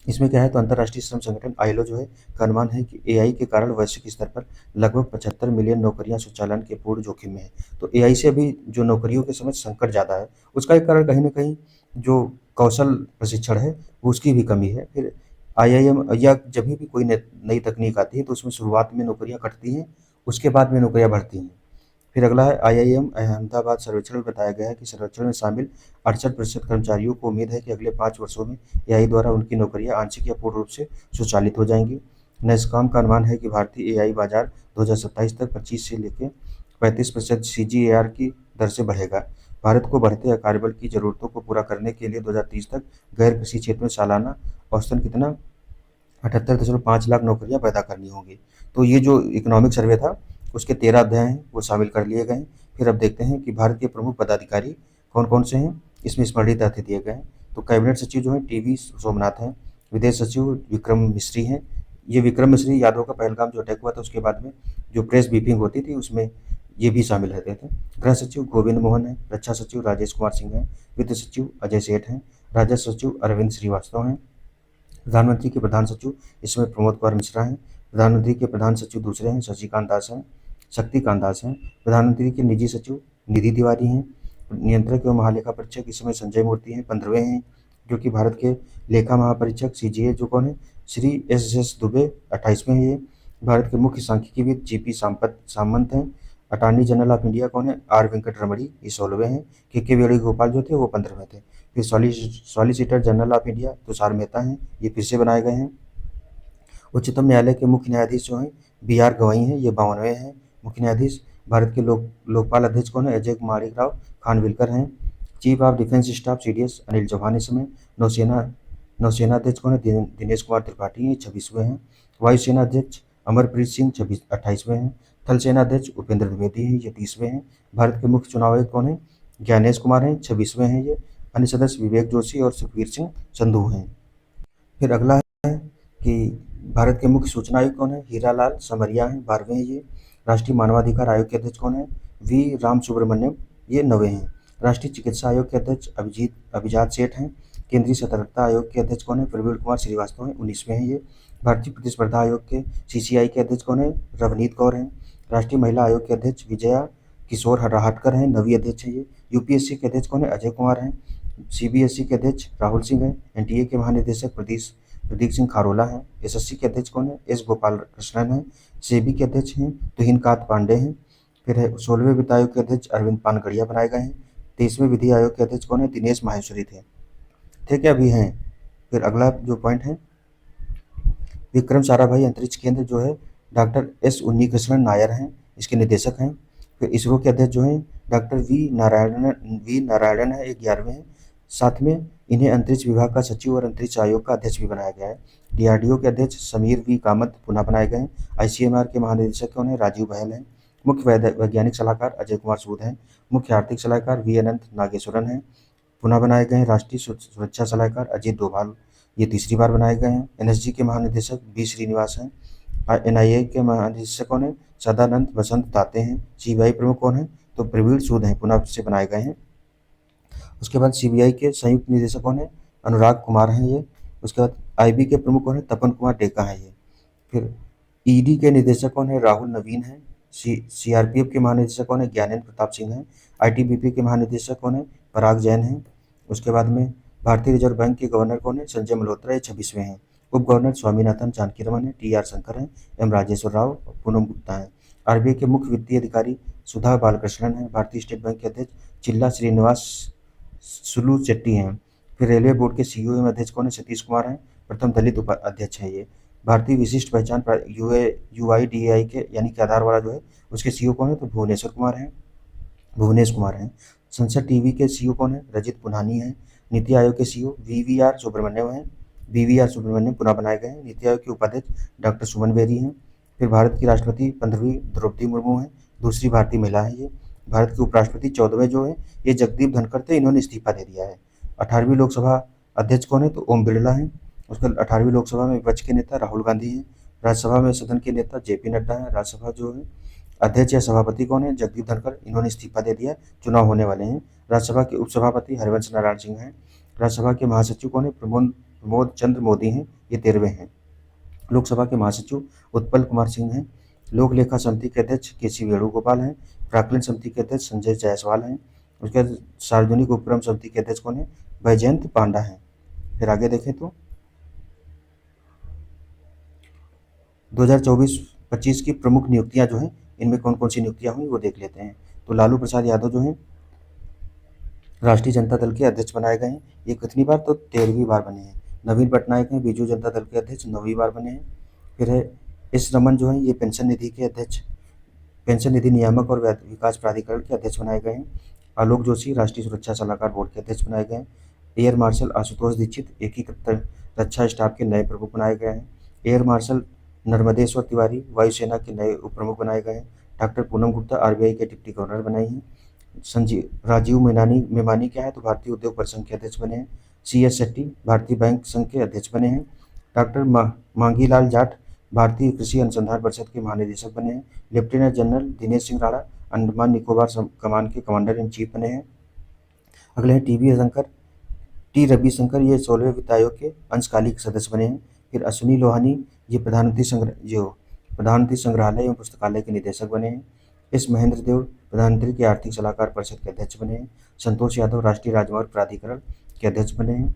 Speaker 1: इसमें क्या है, तो अंतर्राष्ट्रीय श्रम संगठन आईएलओ जो है का अनुमान है कि एआई के कारण वैश्विक स्तर पर लगभग 75 मिलियन नौकरियां स्वचालन के पूर्ण जोखिम में है। तो एआई से अभी जो नौकरियों के समय संकट ज़्यादा है, उसका एक कारण कहीं ना कहीं जो कौशल प्रशिक्षण है वो उसकी भी कमी है। फिर आईआईएम या जब भी कोई नई तकनीक आती है तो उसमें शुरुआत में नौकरियां कटती हैं, उसके बाद में नौकरियां बढ़ती हैं। फिर अगला है आईआईएम अहमदाबाद सर्वेक्षण में बताया गया है कि सर्वेक्षण में शामिल 68% कर्मचारियों को उम्मीद है कि अगले 5 वर्षों में एआई द्वारा उनकी नौकरियां आंशिक या पूर्ण रूप से स्वचालित हो जाएंगी। नैसकॉम का अनुमान है कि भारतीय एआई बाजार 2027 तक 25 से लेकर 35% सीजीएआर की दर से बढ़ेगा। भारत को बढ़ते कार्यबल की जरूरतों को पूरा करने के लिए 2030 तक गैर कृषि क्षेत्र में सालाना औसतन कितना 78.5 लाख नौकरियां पैदा करनी होंगी। तो ये जो इकोनॉमिक सर्वे था उसके 13 अध्याय हैं वो शामिल कर लिए गए हैं। फिर अब देखते हैं कि भारत के प्रमुख पदाधिकारी कौन कौन से हैं, इसमें स्मरणीय तथ्य दिए गए हैं। तो कैबिनेट सचिव जो है टीवी सोमनाथ हैं, विदेश सचिव विक्रम मिश्री हैं। ये विक्रम मिश्री यादव का पहलगाम जो अटैक हुआ था उसके बाद में जो प्रेस ब्रीफिंग होती थी उसमें ये भी शामिल रहते थे। गृह सचिव गोविंद मोहन है, रक्षा सचिव राजेश कुमार सिंह हैं, वित्त सचिव अजय सेठ हैं, राजस्व सचिव अरविंद श्रीवास्तव हैं, प्रधानमंत्री के प्रधान सचिव इसमें प्रमोद कुमार मिश्रा हैं, प्रधानमंत्री के प्रधान सचिव दूसरे हैं शशिकांत दास हैं, शक्तिकांत दास हैं, प्रधानमंत्री के निजी सचिव निधि तिवारी हैं, नियंत्रक एवं महालेखा परीक्षक इस समय संजय मूर्ति हैं 15वें हैं, जो कि भारत के लेखा महापरीक्षक सीजीए जो कौन है श्री एस दुबे 28वें हैं ये, भारत के मुख्य सांख्यिकीविद जीपी सामंत हैं, अटॉर्नी जनरल ऑफ इंडिया कौन है आर वेंकट रमणी ये 16वें हैं, के वेणुगोपाल जो थे वो 15वें थे। फिर solicitor general of India Tushar Mehta हैं, ये फिर से बनाए गए हैं। उच्चतम न्यायालय के मुख्य न्यायाधीश जो हैं बी आर गवई हैं, ये 52वें हैं मुख्य न्यायाधीश। भारत के लोकपाल अध्यक्ष कौन है अजय माणिक राव खानविलकर हैं। Chief of defence staff CDS Anil Chauhan इस समय। नौसेना अध्यक्ष कौन है दिनेश कुमार त्रिपाठी हैं, 26वें हैं। वायुसेना अध्यक्ष अमरप्रीत सिंह 28वें हैं। थल सेना अध्यक्ष उपेंद्र द्विवेदी हैं, ये 30वें हैं। भारत के मुख्य चुनाव आयुक्त कौन है ज्ञानेश कुमार हैं, 26वें हैं ये। अन्य सदस्य विवेक जोशी और सुखबीर सिंह संधू हैं। फिर अगला है कि भारत के मुख्य सूचना आयुक्त कौन है हीरालाल समरिया हैं, 12वें हैं ये। राष्ट्रीय मानवाधिकार आयोग के अध्यक्ष कौन है वी राम सुब्रमण्यम, ये 9वें हैं। राष्ट्रीय चिकित्सा आयोग के अध्यक्ष अभिजात सेठ हैं। केंद्रीय सतर्कता आयोग के अध्यक्ष कौन है प्रवीण कुमार श्रीवास्तव हैं, 19वें हैं ये। भारतीय प्रतिस्पर्धा आयोग के सीसीआई के अध्यक्ष कौन है रवनीत कौर हैं। राष्ट्रीय महिला आयोग के अध्यक्ष विजया किशोर राहटकर हैं, 9वीं अध्यक्ष हैं ये। यूपीएससी के अध्यक्ष कौन है अजय कुमार हैं। सीबीएसई के अध्यक्ष राहुल सिंह हैं। एनटीए के महानिदेशक प्रदीप सिंह खारोला हैं। एसएससी के अध्यक्ष कौन है एस गोपाल कृष्णन हैं। सेबी के अध्यक्ष हैं तुहिनकांत पांडे हैं। फिर है 16वें वित्त आयोग के अध्यक्ष अरविंद पानगड़िया बनाए गए हैं। 23वें विधि आयोग के अध्यक्ष कौन है दिनेश माहेश्वरी थे, ठीक है अभी हैं। फिर अगला जो पॉइंट है विक्रम साराभाई अंतरिक्ष केंद्र जो है डॉक्टर एस उन्नीकृष्णन नायर हैं, इसके निदेशक हैं। फिर इसरो के अध्यक्ष जो हैं डॉक्टर वी नारायणन है, 11वें हैं। साथ में इन्हें अंतरिक्ष विभाग का सचिव और अंतरिक्ष आयोग का अध्यक्ष भी बनाया गया है। डीआरडीओ के अध्यक्ष समीर वी कामत पुनः बनाए गए हैं। आईसीएमआर के महानिदेशक कौन है राजीव बहल हैं। मुख्य वैज्ञानिक सलाहकार अजय कुमार सूद हैं। मुख्य आर्थिक सलाहकार वी अनंत नागेश्वरन हैं, पुनः बनाए गए हैं। राष्ट्रीय सुरक्षा सलाहकार अजीत डोभाल, ये तीसरी बार बनाए गए हैं। एनएसजी के महानिदेशक बी श्रीनिवास हैं। एनआईए के महानिदेशक कौन है सदानंद बसंत दाते हैं। सीबीआई प्रमुख कौन है तो प्रवीण सूद हैं, पुनः से बनाए गए हैं। उसके बाद सीबीआई के संयुक्त निदेशक कौन है अनुराग कुमार हैं ये। उसके बाद आईबी के प्रमुख कौन है तपन कुमार डेका हैं ये। फिर ईडी के निदेशक कौन है राहुल नवीन हैं। सीआरपीएफ के महानिदेशक कौन है ज्ञानेंद्र प्रताप सिंह हैं। आईटीबीपी के महानिदेशक कौन है पराग जैन हैं। उसके बाद में भारतीय रिजर्व बैंक के गवर्नर कौन है संजय मल्होत्रा, ये 26वें हैं। उप गवर्नर स्वामीनाथन जानकीरमन है, टी.आर. शंकर हैं, एम राजेश्वर राव और पूनम गुप्ता हैं। आरबीआई के मुख्य वित्तीय अधिकारी सुधा बालकृष्णन हैं। भारतीय स्टेट बैंक के अध्यक्ष चिल्ला श्रीनिवास सुलू चेट्टी हैं। फिर रेलवे बोर्ड के सीईओ एवं अध्यक्ष कौन है सतीश कुमार हैं, प्रथम दलित उपाध्यक्ष हैं ये। भारतीय विशिष्ट पहचान यूआईडीएआई के यानी कि आधार वाला जो है उसके सीईओ कौन है तो भुवनेश कुमार हैं। संसद टीवी के सीईओ कौन है? रजित पुनानी है। नीति आयोग के सीईओ वीवीआर सुब्रमण्यम हैं। वीवीआर सुब्रमण्यम पुनः बनाए गए हैं। नीति आयोग के उपाध्यक्ष डॉक्टर सुमन बेरी हैं। फिर भारत की राष्ट्रपति 15वीं द्रौपदी मुर्मू हैं, दूसरी भारतीय महिला है ये। भारत के उपराष्ट्रपति 14वें जो है ये जगदीप धनखड़ थे, इन्होंने इस्तीफा दे दिया है। 18वीं लोकसभा अध्यक्ष कौन है? तो ओम बिरला हैं। उसके 18वीं लोकसभा में विपक्ष के नेता राहुल गांधी हैं। राज्यसभा में सदन के नेता जेपी नड्डा है। राज्यसभा जो है अध्यक्ष या सभापति कौन है? जगदीप धनखड़, इन्होंने इस्तीफा दे दिया, चुनाव होने वाले हैं। राज्यसभा के उपसभापति हरिवंश नारायण सिंह हैं। राज्यसभा के महासचिव कौन है? प्रमोद चंद्र मोदी हैं, ये 13वें हैं। लोकसभा के महासचिव उत्पल कुमार सिंह हैं। लोक लेखा समिति के अध्यक्ष केसी वेणुगोपाल हैं। प्राक्कलन समिति के अध्यक्ष संजय जायसवाल हैं। उसके बाद सार्वजनिक उपक्रम समिति के अध्यक्ष कौन है? बैजयंत पांडा हैं। फिर आगे देखें तो 2024-25 की प्रमुख नियुक्तियां जो हैं, इनमें कौन कौन सी नियुक्तियां हुई वो देख लेते हैं। तो लालू प्रसाद यादव जो हैं राष्ट्रीय जनता दल के अध्यक्ष बनाए गए हैं। ये कितनी बार? तो 13वीं बार बने हैं। नवीन पटनायक हैं बीजू जनता दल के अध्यक्ष, 9वीं बार बने हैं। फिर है एस रमन जो है ये पेंशन निधि के अध्यक्ष, पेंशन निधि नियामक और विकास प्राधिकरण के अध्यक्ष बनाए गए हैं। आलोक जोशी राष्ट्रीय सुरक्षा सलाहकार बोर्ड के अध्यक्ष बनाए गए हैं। एयर मार्शल आशुतोष दीक्षित एकीकृत रक्षा स्टाफ के नए प्रमुख बनाए गए हैं। एयर मार्शल नर्मदेश्वर तिवारी वायुसेना के नए उप प्रमुख बनाए गए हैं। डॉक्टर पूनम गुप्ता आरबीआई के डिप्टी गवर्नर बनाई हैं। राजीव मेमानी क्या है? तो भारतीय उद्योग परिसंघ के अध्यक्ष बने हैं। CS शेट्टी भारतीय बैंक संघ के अध्यक्ष बने हैं। डॉक्टर मांगीलाल जाट भारतीय कृषि अनुसंधान परिषद के महानिदेशक बने हैं। लेफ्टिनेंट जनरल दिनेश सिंह राणा अंडमान निकोबार कमान के कमांडर इन चीफ बने हैं। अगले हैं टी रविशंकर, ये 16वें वित्त आयोग के अंशकालिक सदस्य बने हैं। फिर अश्विनी लोहानी ये प्रधानमंत्री संग्रहालय एवं पुस्तकालय के निदेशक बने हैं। एस महेंद्र देव प्रधानमंत्री के आर्थिक सलाहकार परिषद के अध्यक्ष बने हैं। संतोष यादव राष्ट्रीय राजमार्ग प्राधिकरण के अध्यक्ष बने हैं।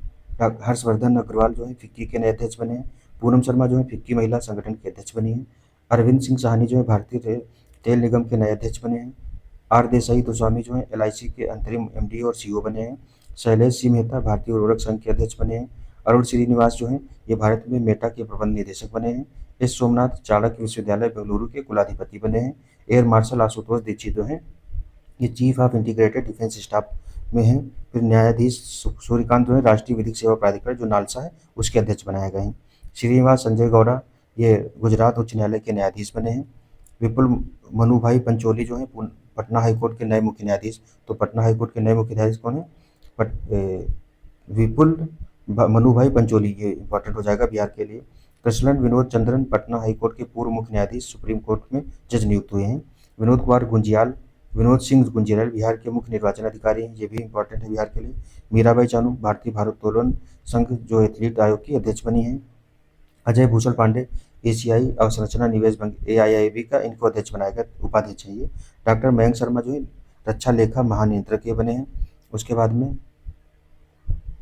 Speaker 1: हर्षवर्धन अग्रवाल जो है फिक्की के नए अध्यक्ष बने हैं। पूनम शर्मा जो है फिक्की महिला संगठन के अध्यक्ष बनी हैं। अरविंद सिंह साहनी जो है भारतीय तेल निगम के नए अध्यक्ष बने हैं। आर देसाई गोस्वामी जो है LIC के अंतरिम MD और CEO बने हैं। शैलेश सिंह मेहता भारतीय उर्वरक संघ के अध्यक्ष बने हैं। अरुण श्रीनिवास जो है ये भारत में मेटा के प्रबंध निदेशक बने हैं। एस सोमनाथ चाणक्य विश्वविद्यालय बेंगलुरु के कुलाधिपति बने हैं। एयर मार्शल आशुतोष दीक्षित जो है ये chief of integrated defence staff में हैं। फिर न्यायाधीश सूर्यकांत जो है राष्ट्रीय विधिक सेवा प्राधिकरण जो नालसा है उसके अध्यक्ष बनाए गए हैं। श्रीनिवास संजय गौड़ा ये गुजरात उच्च न्यायालय के न्यायाधीश बने हैं। विपुल मनुभाई पंचोली जो है पटना हाईकोर्ट के नए मुख्य न्यायाधीश। तो पटना हाईकोर्ट के नए मुख्य न्यायाधीश कौन है? विपुल मनुभाई पंचोली, ये इंपॉर्टेंट हो जाएगा बिहार के लिए। कृष्णन विनोद चंद्रन पटना हाईकोर्ट के पूर्व मुख्य न्यायाधीश सुप्रीम कोर्ट में जज नियुक्त हुए हैं। विनोद सिंह गुंजियाल बिहार के मुख्य निर्वाचन अधिकारी हैं, ये भी इंपॉर्टेंट है बिहार के लिए। मीराबाई चानू भारतीय भारोत्तोलन संघ जो एथलीट आयोग की अध्यक्ष बनी हैं। अजय भूषण पांडे एशियाई अवसंरचना निवेश बैंक AIIB का इनको अध्यक्ष बनाया गया, उपाध्यक्ष है ये। डॉक्टर मयंक शर्मा जो है रक्षा लेखा महानियंत्रक ये बने हैं। उसके बाद में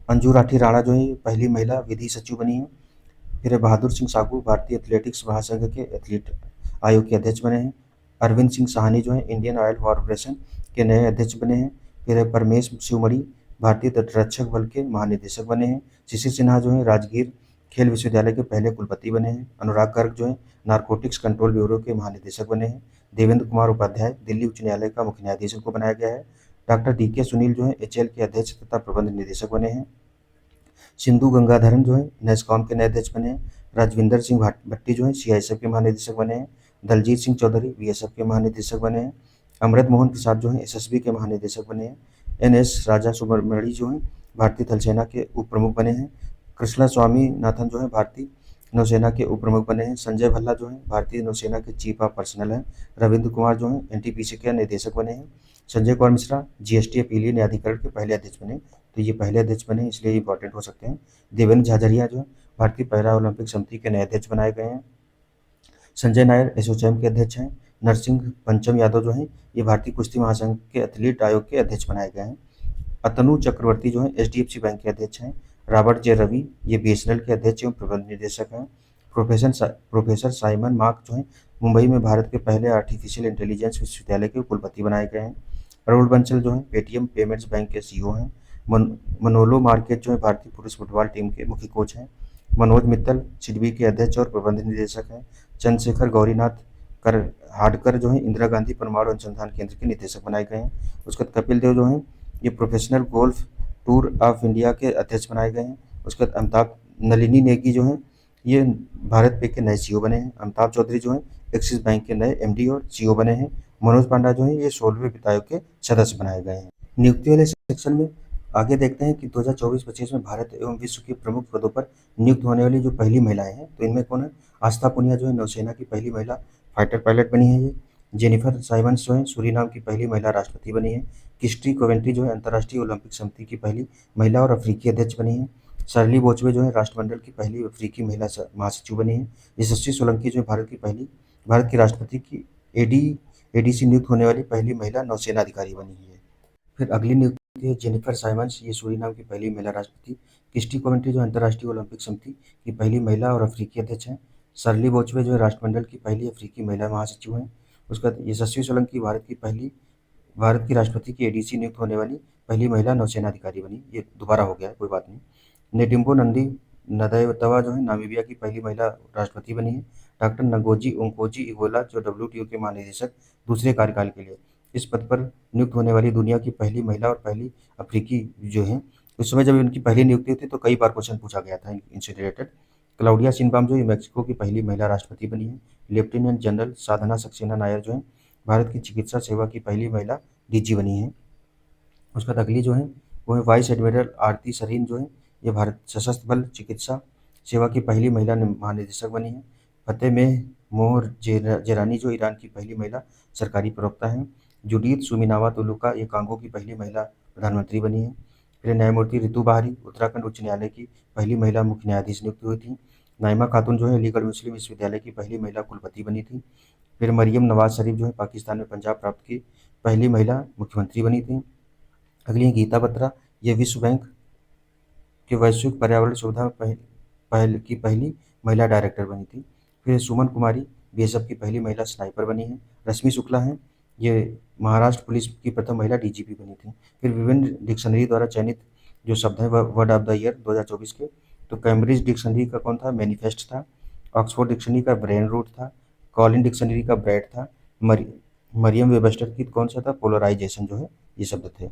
Speaker 1: अंजू राठी राणा जो है पहली महिला विधि सचिव बनी है। फिर बहादुर सिंह साहू भारतीय एथलेटिक्स महासंघ के एथलीट आयोग के अध्यक्ष बने हैं। अरविंद सिंह साहनी जो है इंडियन ऑयल कॉरपोरेशन के नए अध्यक्ष बने हैं। फिर परमेश शिवमणि भारतीय तटरक्षक बल के महानिदेशक बने हैं। शिशिर सिन्हा जो है राजगीर खेल विश्वविद्यालय के पहले कुलपति बने हैं। अनुराग गर्ग जो है नारकोटिक्स कंट्रोल ब्यूरो के महानिदेशक बने हैं। देवेंद्र कुमार उपाध्याय दिल्ली उच्च न्यायालय का मुख्य न्यायाधीश को बनाया गया है। डॉक्टर DK सुनील जो है HL के अध्यक्ष तथा प्रबंध निदेशक बने हैं। सिंधु गंगाधरन जो है NESCOM के नए अध्यक्ष बने हैं। राजविंदर सिंह भट्टी जो है CISF के महानिदेशक बने हैं। दलजीत सिंह चौधरी BSF के महानिदेशक बने हैं। अमृत मोहन प्रसाद जो है SSB के महानिदेशक बने हैं। NS राजा सुब्रमणी जो है भारतीय थल सेना के उप प्रमुख बने हैं। कृष्णा स्वामीनाथन जो है भारतीय नौसेना के उप प्रमुख बने हैं। संजय भल्ला जो है भारतीय नौसेना के चीफ ऑफ पर्सनल हैं। रविंद्र कुमार जो है NTPC के निदेशक बने हैं। संजय कुमार मिश्रा GST अपीलीय न्यायाधिकरण के पहले अध्यक्ष बने, तो ये पहले अध्यक्ष बने इसलिए इंपॉर्टेंट हो सकते हैं। देवेंद्र झाझरिया जो है भारतीय पैरा ओलंपिक समिति के नए अध्यक्ष बनाए गए हैं। संजय नायर एसोचैम के अध्यक्ष हैं। नरसिंह पंचम यादव जो हैं ये भारतीय कुश्ती महासंघ के एथलीट आयोग के अध्यक्ष बनाए गए हैं। अतनु चक्रवर्ती जो है HDFC बैंक के अध्यक्ष हैं। रॉबर्ट J रवि ये BSNL के अध्यक्ष एवं प्रबंध निदेशक हैं। प्रोफेसर साइमन मार्क जो है मुंबई में भारत के पहले आर्टिफिशियल इंटेलिजेंस विश्वविद्यालय के कुलपति बनाए गए हैं। अरुण बंसल जो है पेटीएम पेमेंट्स बैंक के CEO हैं। मनोलो मार्केट जो है भारतीय पुरुष फुटबॉल टीम के मुख्य कोच हैं। मनोज मित्तल सिडबी के अध्यक्ष और प्रबंध निदेशक हैं। चंद्रशेखर गौरीनाथ हाडकर जो है इंदिरा गांधी परमाणु अनुसंधान केंद्र के निदेशक बनाए गए हैं। उसके बाद कपिल देव जो हैं ये professional golf tour of India के अध्यक्ष बनाए गए हैं। उसके बाद नलिनी नेगी जो हैं ये भारत पे के नए सीईओ बने हैं। अमिताभ चौधरी जो हैं एक्सिस बैंक के नए एमडी और सीईओ बने हैं। मनोज पांडा जो हैं ये 16वें वित्त आयोग के सदस्य बनाए गए हैं। नियुक्ति वाले सेक्शन में आगे देखते हैं कि 2024-25 में भारत एवं विश्व के प्रमुख पदों पर नियुक्त होने वाली जो पहली महिलाएं हैं, तो इनमें कौन है? आस्था पुनिया जो है नौसेना की पहली महिला फाइटर पायलट बनी है ये। जेनिफर साइमंस जो है सूरीनाम की पहली महिला राष्ट्रपति बनी है। क्रिस्टी कोवेंट्री जो है अंतर्राष्ट्रीय ओलंपिक समिति की पहली महिला और अफ्रीकी अध्यक्ष बनी है। शर्ली बोचवे जो है राष्ट्रमंडल की पहली अफ्रीकी महिला महासचिव बनी है। यशस्वी सोलंकी जो है भारत की राष्ट्रपति की एडीसी नियुक्त होने वाली पहली महिला नौसेना अधिकारी बनी है। फिर अगली नियुक्ति है जेनिफर साइमंस, ये सूरीनाम की पहली महिला राष्ट्रपति। क्रिस्टी कोवेंट्री जो अंतर्राष्ट्रीय ओलंपिक समिति की पहली महिला और अफ्रीकी अध्यक्ष हैं। शर्ली बोचवे जो है राष्ट्रमंडल की पहली अफ्रीकी महिला महासचिव हैं। उसके बाद यशस्वी सोलंकी भारत की राष्ट्रपति की एडीसी नियुक्त होने वाली पहली महिला नौसेना अधिकारी बनी। ये दोबारा हो गया है, कोई बात नहीं। नेडिम्बो नंदी नदायतवा जो है नामीबिया की पहली महिला राष्ट्रपति बनी है। डॉक्टर नगोजी ओंकोजी इगोला जो डब्ल्यूटीओ के महानिदेशक दूसरे कार्यकाल के लिए इस पद पर नियुक्त होने वाली दुनिया की पहली महिला और पहली अफ्रीकी जो हैं। उस समय जब इनकी पहली नियुक्ति हुई थी तो कई बार क्वेश्चन पूछा गया था इनसे रिलेटेड। क्लाउडिया शिनबाम जो है मैक्सिको की पहली महिला राष्ट्रपति बनी है। लेफ्टिनेंट जनरल साधना सक्सेना नायर जो है भारत की चिकित्सा सेवा की पहली महिला डीजी बनी है। उसके बाद अगली जो है वो है वाइस एडमिरल आरती सरीन जो है ये भारत सशस्त्र बल चिकित्सा सेवा की पहली महिला महानिदेशक बनी है। फतेह में मोहर जेरानी जो ईरान की पहली महिला सरकारी प्रवक्ता हैं। जुडीत सुमिनावा तुलुका ये कांगो की पहली महिला प्रधानमंत्री बनी है। फिर न्यायमूर्ति रितु बहारी उत्तराखंड उच्च न्यायालय की पहली महिला मुख्य न्यायाधीश नियुक्त हुई थी। नाइमा खातून जो है अलीगढ़ मुस्लिम विश्वविद्यालय की पहली महिला कुलपति बनी थी। फिर मरियम नवाज शरीफ जो है पाकिस्तान में पंजाब प्रांत की पहली महिला मुख्यमंत्री बनी थी। अगली है गीता बत्रा, ये विश्व बैंक के वैश्विक पर्यावरण सुविधा की पहली महिला डायरेक्टर बनी थी। फिर सुमन कुमारी बीएसएफ की पहली महिला स्नाइपर बनी है। रश्मि शुक्ला हैं ये महाराष्ट्र पुलिस की प्रथम महिला डीजीपी बनी थी। फिर विभिन्न डिक्शनरी द्वारा चयनित जो शब्द है वर्ड ऑफ द ईयर 2024 के, तो कैम्ब्रिज डिक्शनरी का कौन था? मैनिफेस्ट था। ऑक्सफोर्ड डिक्शनरी का ब्रेन रूट था। कॉलिन डिक्शनरी का ब्रेड था। मरियम वेबस्टर की कौन सा था? पोलराइजेशन जो है ये शब्द थे।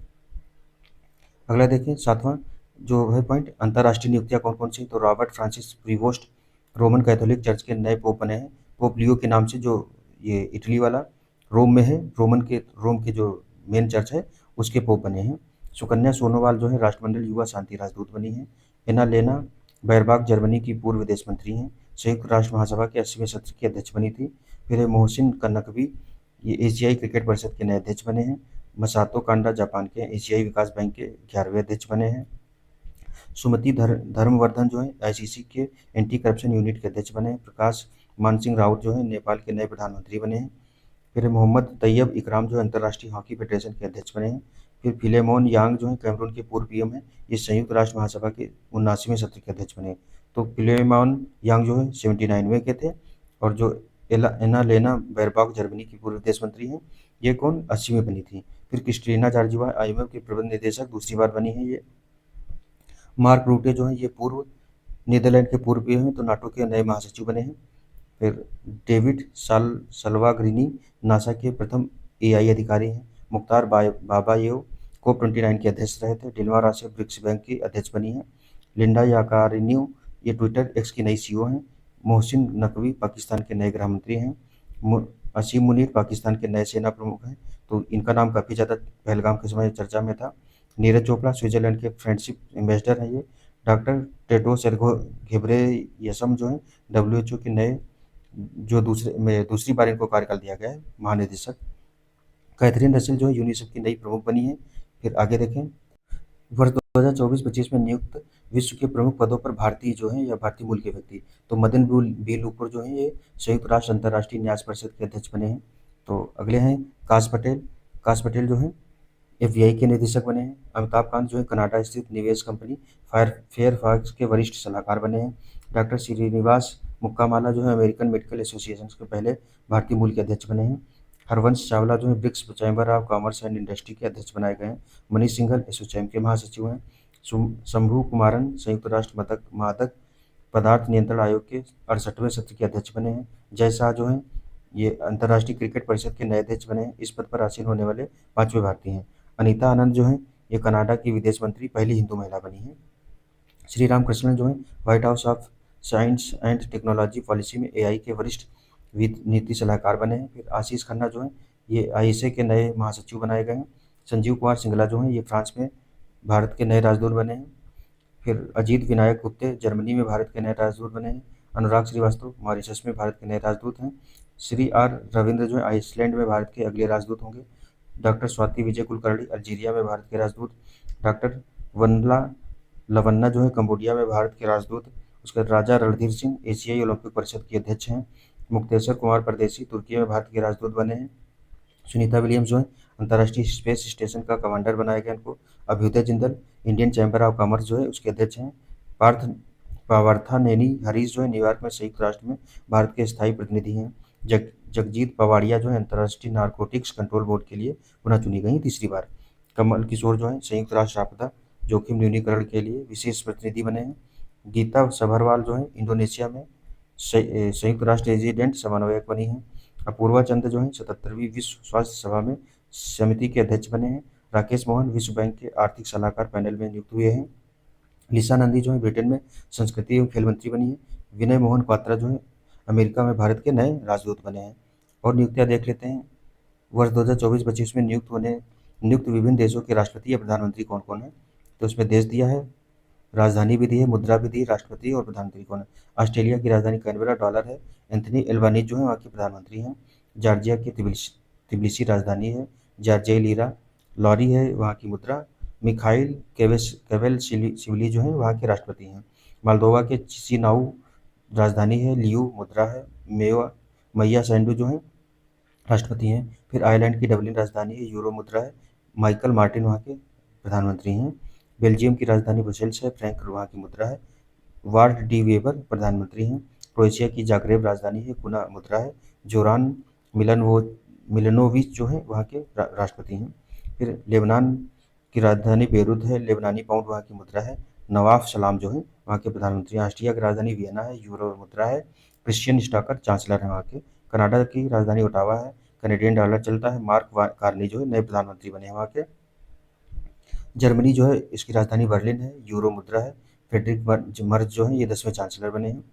Speaker 1: अगला देखिए 7वां जो है पॉइंट, अंतर्राष्ट्रीय नियुक्तियां कौन कौन सी? तो Robert Francis Prevost Roman Catholic church के नए पोप बने हैं। पोप लियो के नाम से जो ये इटली वाला रोम में है, रोम के जो मेन चर्च है उसके पोप बने हैं। सुकन्या सोनोवाल जो है राष्ट्रमंडल युवा शांति राजदूत बनी है। एना लेना बैरबाग जर्मनी की पूर्व विदेश मंत्री हैं। संयुक्त राष्ट्र महासभा के 80वें सत्र की अध्यक्ष बनी थी। फिर मोहसिन कनकवी ये एशियाई क्रिकेट परिषद के नए अध्यक्ष बने हैं। मसातो कांडा जापान के एशियाई विकास बैंक के 11वें अध्यक्ष बने हैं। सुमति धर्मवर्धन जो है आईसीसी के एंटी करप्शन यूनिट के अध्यक्ष बने हैं। प्रकाश मान सिंह राउत जो है नेपाल के नए प्रधानमंत्री बने हैं। फिर मोहम्मद तैयब इकराम जो है अंतर्राष्ट्रीय हॉकी फेडरेशन के अध्यक्ष बने हैं। फिर फिलेमोन यांग जो है कैमरून के पूर्व पीएम हैं, ये संयुक्त राष्ट्र महासभा के 79वें सत्र के अध्यक्ष बने। तो फिलेमोन यांग जो है 79वें के थे, और जो एना लेना बैरबाग जर्मनी की पूर्व विदेश मंत्री हैं, ये कौन? 80वें बनी थी। फिर क्रिस्टीना जॉर्जिवा आईएमएफ के प्रबंध निदेशक दूसरी बार बनी है ये। मार्क रूटे जो है ये पूर्व नीदरलैंड के पूर्व पीएम हैं, तो नाटो के नए महासचिव बने हैं। फिर डेविड सल्वाग्रिनी नासा के प्रथम एआई अधिकारी हैं। मुख्तार बाबायेव COP29 के अध्यक्ष रहे थे। डिल्मा रासे ब्रिक्स बैंक की अध्यक्ष बनी हैं। लिंडा याकारिन्यू ये ट्विटर एक्स की नई सीईओ हैं। मोहसिन नकवी पाकिस्तान के नए गृह मंत्री हैं। असीम मुनीर पाकिस्तान के नए सेना प्रमुख हैं, तो इनका नाम काफ़ी ज़्यादा पहलगाम के समय चर्चा में था। नीरज चोपड़ा स्विट्जरलैंड के फ्रेंडशिप एम्बेसडर हैं ये। डॉक्टर टेड्रोस घेब्रेयेसस जो हैं WHO के नए जो दूसरी बार इनको कार्यकाल दिया गया है महानिदेशक। कैथरीन रसेल जो है यूनिसेफ की नई प्रमुख बनी है। फिर आगे देखें, वर्ष 2024-25 में नियुक्त विश्व के प्रमुख पदों पर भारतीय जो हैं या भारतीय मूल के व्यक्ति, तो मदन बी लोकुर जो हैं ये संयुक्त राष्ट्र अंतर्राष्ट्रीय न्यास परिषद के अध्यक्ष बने हैं। तो अगले हैं काश पटेल जो हैं FBI के निदेशक बने हैं। अमिताभ कांत जो है कनाडा स्थित निवेश कंपनी फेयरफैक्स के वरिष्ठ सलाहकार बने हैं। डॉक्टर श्रीनिवास मुक्कामाला जो है अमेरिकन मेडिकल एसोसिएशन के पहले भारतीय मूल के अध्यक्ष बने हैं। हरवंश चावला जो है BRICS chamber of commerce and industry के अध्यक्ष बनाए गए हैं। मनीष सिंघल एसोचैम के महासचिव हैं। शंभू कुमारन संयुक्त राष्ट्र मादक पदार्थ नियंत्रण आयोग के 68वें सत्र के अध्यक्ष बने हैं। जय शाह जो हैं ये अंतर्राष्ट्रीय क्रिकेट परिषद के नए अध्यक्ष बने हैं। इस पद पर आसीन होने वाले 5वें भारतीय हैं। अनीता आनंद जो हैं ये कनाडा की विदेश मंत्री पहली हिंदू महिला बनी है। श्री राम कृष्णन जो है white house of science and technology policy में एआई के वरिष्ठ नीति सलाहकार बने हैं। फिर आशीष खन्ना जो है ये आईएसए के नए महासचिव बनाए गए हैं। संजीव कुमार सिंगला जो है ये फ्रांस में भारत के नए राजदूत बने हैं। फिर अजीत विनायक गुप्ते जर्मनी में भारत के नए राजदूत बने हैं। अनुराग श्रीवास्तव मॉरिशस में भारत के नए राजदूत हैं। श्री आर रविंद्र जो है आइसलैंड में भारत के अगले राजदूत होंगे। डॉक्टर स्वाति विजय कुलकर्णी अल्जीरिया में भारत के राजदूत। डॉक्टर वनला लवन्ना जो है कंबोडिया में भारत के राजदूत। उसके बाद राजा रणधीर सिंह एशियाई ओलंपिक परिषद के अध्यक्ष हैं। मुक्तेश्वर कुमार परदेसी तुर्की में भारत के राजदूत बने हैं। सुनीता विलियम्स जो है अंतर्राष्ट्रीय स्पेस स्टेशन का कमांडर बनाया गया इनको। Abhyuday Jindal Indian chamber of commerce जो है उसके अध्यक्ष हैं। पार्थ पावर्थानेनी हरीश जो है न्यूयॉर्क में संयुक्त राष्ट्र में भारत के स्थायी प्रतिनिधि हैं। जगजीत पवाड़िया जो है अंतर्राष्ट्रीय नारकोटिक्स कंट्रोल बोर्ड के लिए पुनः चुनी गई तीसरी बार। कमल किशोर जो है संयुक्त राष्ट्र आपदा जोखिम न्यूनीकरण के लिए विशेष प्रतिनिधि बने हैं। गीता सभरवाल जो है इंडोनेशिया में संयुक्त राष्ट्र रेजिडेंट समन्वयक बनी हैं। अपूर्वा चंद जो है 77वीं विश्व स्वास्थ्य सभा में समिति के अध्यक्ष बने हैं। राकेश मोहन विश्व बैंक के आर्थिक सलाहकार पैनल में नियुक्त हुए हैं। लिसा नंदी जो है ब्रिटेन में संस्कृति एवं खेल मंत्री बनी है। विनय मोहन क्वात्रा जो है अमेरिका में भारत के नए राजदूत बने हैं। और नियुक्तियां देख लेते हैं। वर्ष 2024-25 में नियुक्त विभिन्न देशों के राष्ट्रपति या प्रधानमंत्री कौन कौन है। तो उसमें देश दिया है, राजधानी भी दी है, मुद्रा भी दी, राष्ट्रपति और प्रधानमंत्री कौन है। ऑस्ट्रेलिया की राजधानी कैनबरा डॉलर है। एंथनी एल्बानीज जो है वहाँ के प्रधानमंत्री हैं। जॉर्जिया की तिबिलिसी राजधानी है। Georgia lira. लॉरी है वहाँ की मुद्रा। मिखाइल केवेलशिवली जो है वहाँ के राष्ट्रपति हैं। मालदोवा के चिसिनाउ राजधानी है। लियू मुद्रा है। मैया सैंडू जो है राष्ट्रपति हैं। फिर आयरलैंड की डबलिन राजधानी है। यूरो मुद्रा है। माइकल मार्टिन वहाँ के प्रधानमंत्री हैं। बेल्जियम की राजधानी ब्रसेल्स है। फ्रैंक वहाँ की मुद्रा है। वार्ड डी वेबर प्रधानमंत्री हैं। क्रोएशिया की जाग्रेब राजधानी है। कुना मुद्रा है। जोरान मिलनोविच जो है वहाँ के राष्ट्रपति हैं। फिर लेबनान की राजधानी बेरूत है। लेबनानी पाउंड वहाँ की मुद्रा है। नवाफ सलाम जो है वहाँ के प्रधानमंत्री हैं। ऑस्ट्रिया की राजधानी वियना है। यूरो मुद्रा है। क्रिश्चियन स्टाकर चांसलर हैं वहाँ के। कनाडा की राजधानी ओटावा है। कैनेडियन डॉलर चलता है। मार्क कार्नी जो है नए प्रधानमंत्री बने हैं वहाँ के। जर्मनी जो है इसकी राजधानी बर्लिन है। यूरो मुद्रा है। फ्रेडरिक मर्ज जो है ये 10वें चांसलर बने हैं।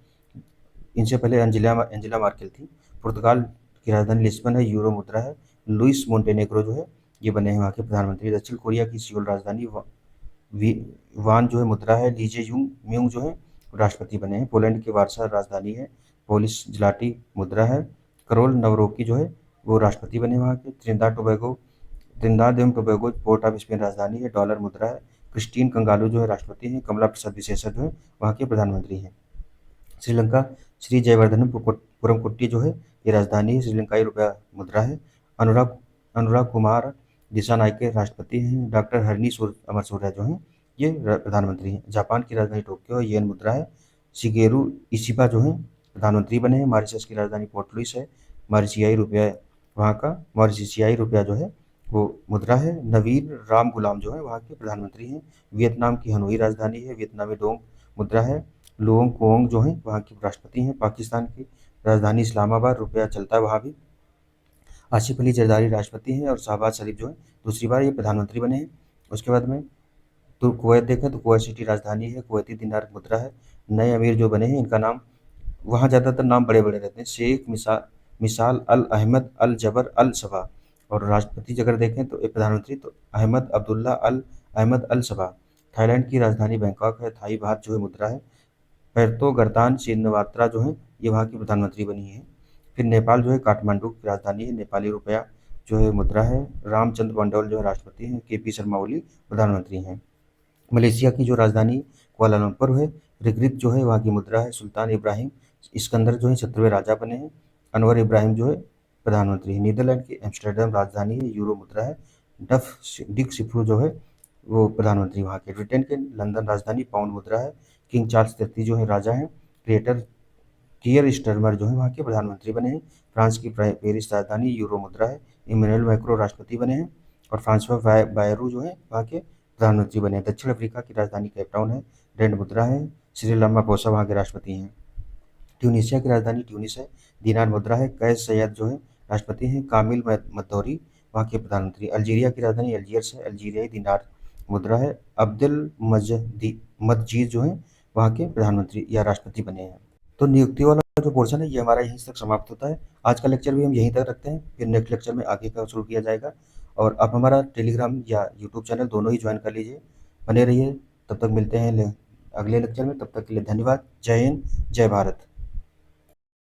Speaker 1: इनसे पहले एंजेला मार्केल थी। पुर्तगाल की राजधानी लिस्बन है। यूरो मुद्रा है। लुइस मोंटेनेग्रो जो है ये बने हैं वहाँ के प्रधानमंत्री। दक्षिण कोरिया की सियोल राजधानी वान जो है मुद्रा है। लीजे म्यूंग जो है राष्ट्रपति बने हैं। पोलैंड की वार्सा राजधानी है। पोलिश ज्लाटी मुद्रा है। करोल नवरोकी जो है वो राष्ट्रपति बने वहाँ के। त्रिनिदाद एवं टोबैगो पोर्ट ऑफ स्पेन राजधानी है। डॉलर मुद्रा है। क्रिस्टीन कंगालू जो है राष्ट्रपति हैं। कमला प्रसाद विशेषर जो है वहाँ के प्रधानमंत्री हैं। श्रीलंका श्री जयवर्धनपुरम कुट्टी जो है ये राजधानी है। श्रीलंकाई रुपया मुद्रा है। अनुराग कुमार दिसानायके राष्ट्रपति हैं। डॉक्टर हरनी अमर सूर्या जो हैं ये प्रधानमंत्री हैं। जापान की राजधानी टोक्यो है। येन मुद्रा है। शिगेरू इशिबा जो हैं प्रधानमंत्री बने हैं। मॉरिशस की राजधानी पोर्ट लुइस है। मॉरिशियाई रुपया वहाँ का मॉरिशियाई रुपया जो है वो मुद्रा है। नवीन राम गुलाम जो है वहाँ के प्रधानमंत्री हैं। वियतनाम की हनोई राजधानी है। वियतनामी डोंग मुद्रा है। लुओंग कोंग जो है वहाँ के राष्ट्रपति हैं। पाकिस्तान की राजधानी इस्लामाबाद रुपया चलता है वहाँ भी। आसिफ अली जरदारी राष्ट्रपति हैं और शहबाज शरीफ जो है दूसरी बार ये प्रधानमंत्री बने हैं। उसके बाद में तो कुवैत देखें तो कुवैत सिटी राजधानी है। कुवैती दिनार मुद्रा है। नए अमीर जो बने हैं इनका नाम वहाँ ज़्यादातर नाम बड़े बड़े रहते हैं। शेख मिसाल अल अहमद अल जबर अल सबा। और राष्ट्रपति अगर देखें तो प्रधानमंत्री तो अहमद अब्दुल्ला अल अहमद अल सबा। थाईलैंड की राजधानी बैंकॉक है। थाई बात जो है मुद्रा है। पैरतो गर्तान श्रीनवात्रा जो है ये वहाँ की प्रधानमंत्री बनी है। फिर नेपाल जो है काठमांडू की राजधानी है। नेपाली रुपया जो है मुद्रा है। रामचंद्र पंडौल जो है राष्ट्रपति हैं। केपी शर्मा ओली प्रधानमंत्री हैं। मलेशिया की जो राजधानी कुआलालंपुर है। रिग्रित जो है वहाँ की मुद्रा है। सुल्तान इब्राहिम इस्कंदर जो है 17वें राजा बने हैं। अनवर इब्राहिम जो है प्रधानमंत्री है। नीदरलैंड की एम्स्टर्डम राजधानी है। यूरो मुद्रा है। डिक सिफ्रू जो है वो प्रधानमंत्री वहाँ के। ब्रिटेन के लंदन राजधानी पाउंड मुद्रा है। किंग चार्ल्स तृतीय जो है राजा हैं। कियर स्टर्मर जो है वहाँ के प्रधानमंत्री बने हैं। फ्रांस की पेरिस राजधानी यूरो मुद्रा है। इमैनुअल मैक्रो राष्ट्रपति बने हैं। और फ्रांसवा बायरू जो है वहाँ के प्रधानमंत्री बने हैं। दक्षिण अफ्रीका की राजधानी केपटाउन है। रैंड मुद्रा है। श्री रामापोसा वहाँ के राष्ट्रपति हैं। ट्यूनीशिया की राजधानी ट्यूनिस है। दीनार मुद्रा है। कैस सैयद जो है राष्ट्रपति हैं। कामिल मद्दौरी वहाँ के प्रधानमंत्री। अल्जीरिया की राजधानी अल्जियर्स है। अल्जीरियाई दीनार मुद्रा है। अब्दुल मजीद जो है वहाँ के प्रधानमंत्री या राष्ट्रपति बने हैं। तो नियुक्ति वाला जो पोर्शन है ये हमारा यहीं तक समाप्त होता है। आज का लेक्चर भी हम यहीं तक रखते हैं, फिर नेक्स्ट लेक्चर में आगे का शुरू किया जाएगा। और आप हमारा टेलीग्राम या यूट्यूब चैनल दोनों ही ज्वाइन कर लीजिए। बने रहिए। तब तक मिलते हैं अगले लेक्चर में। तब तक के लिए धन्यवाद। जय हिंद, जय भारत।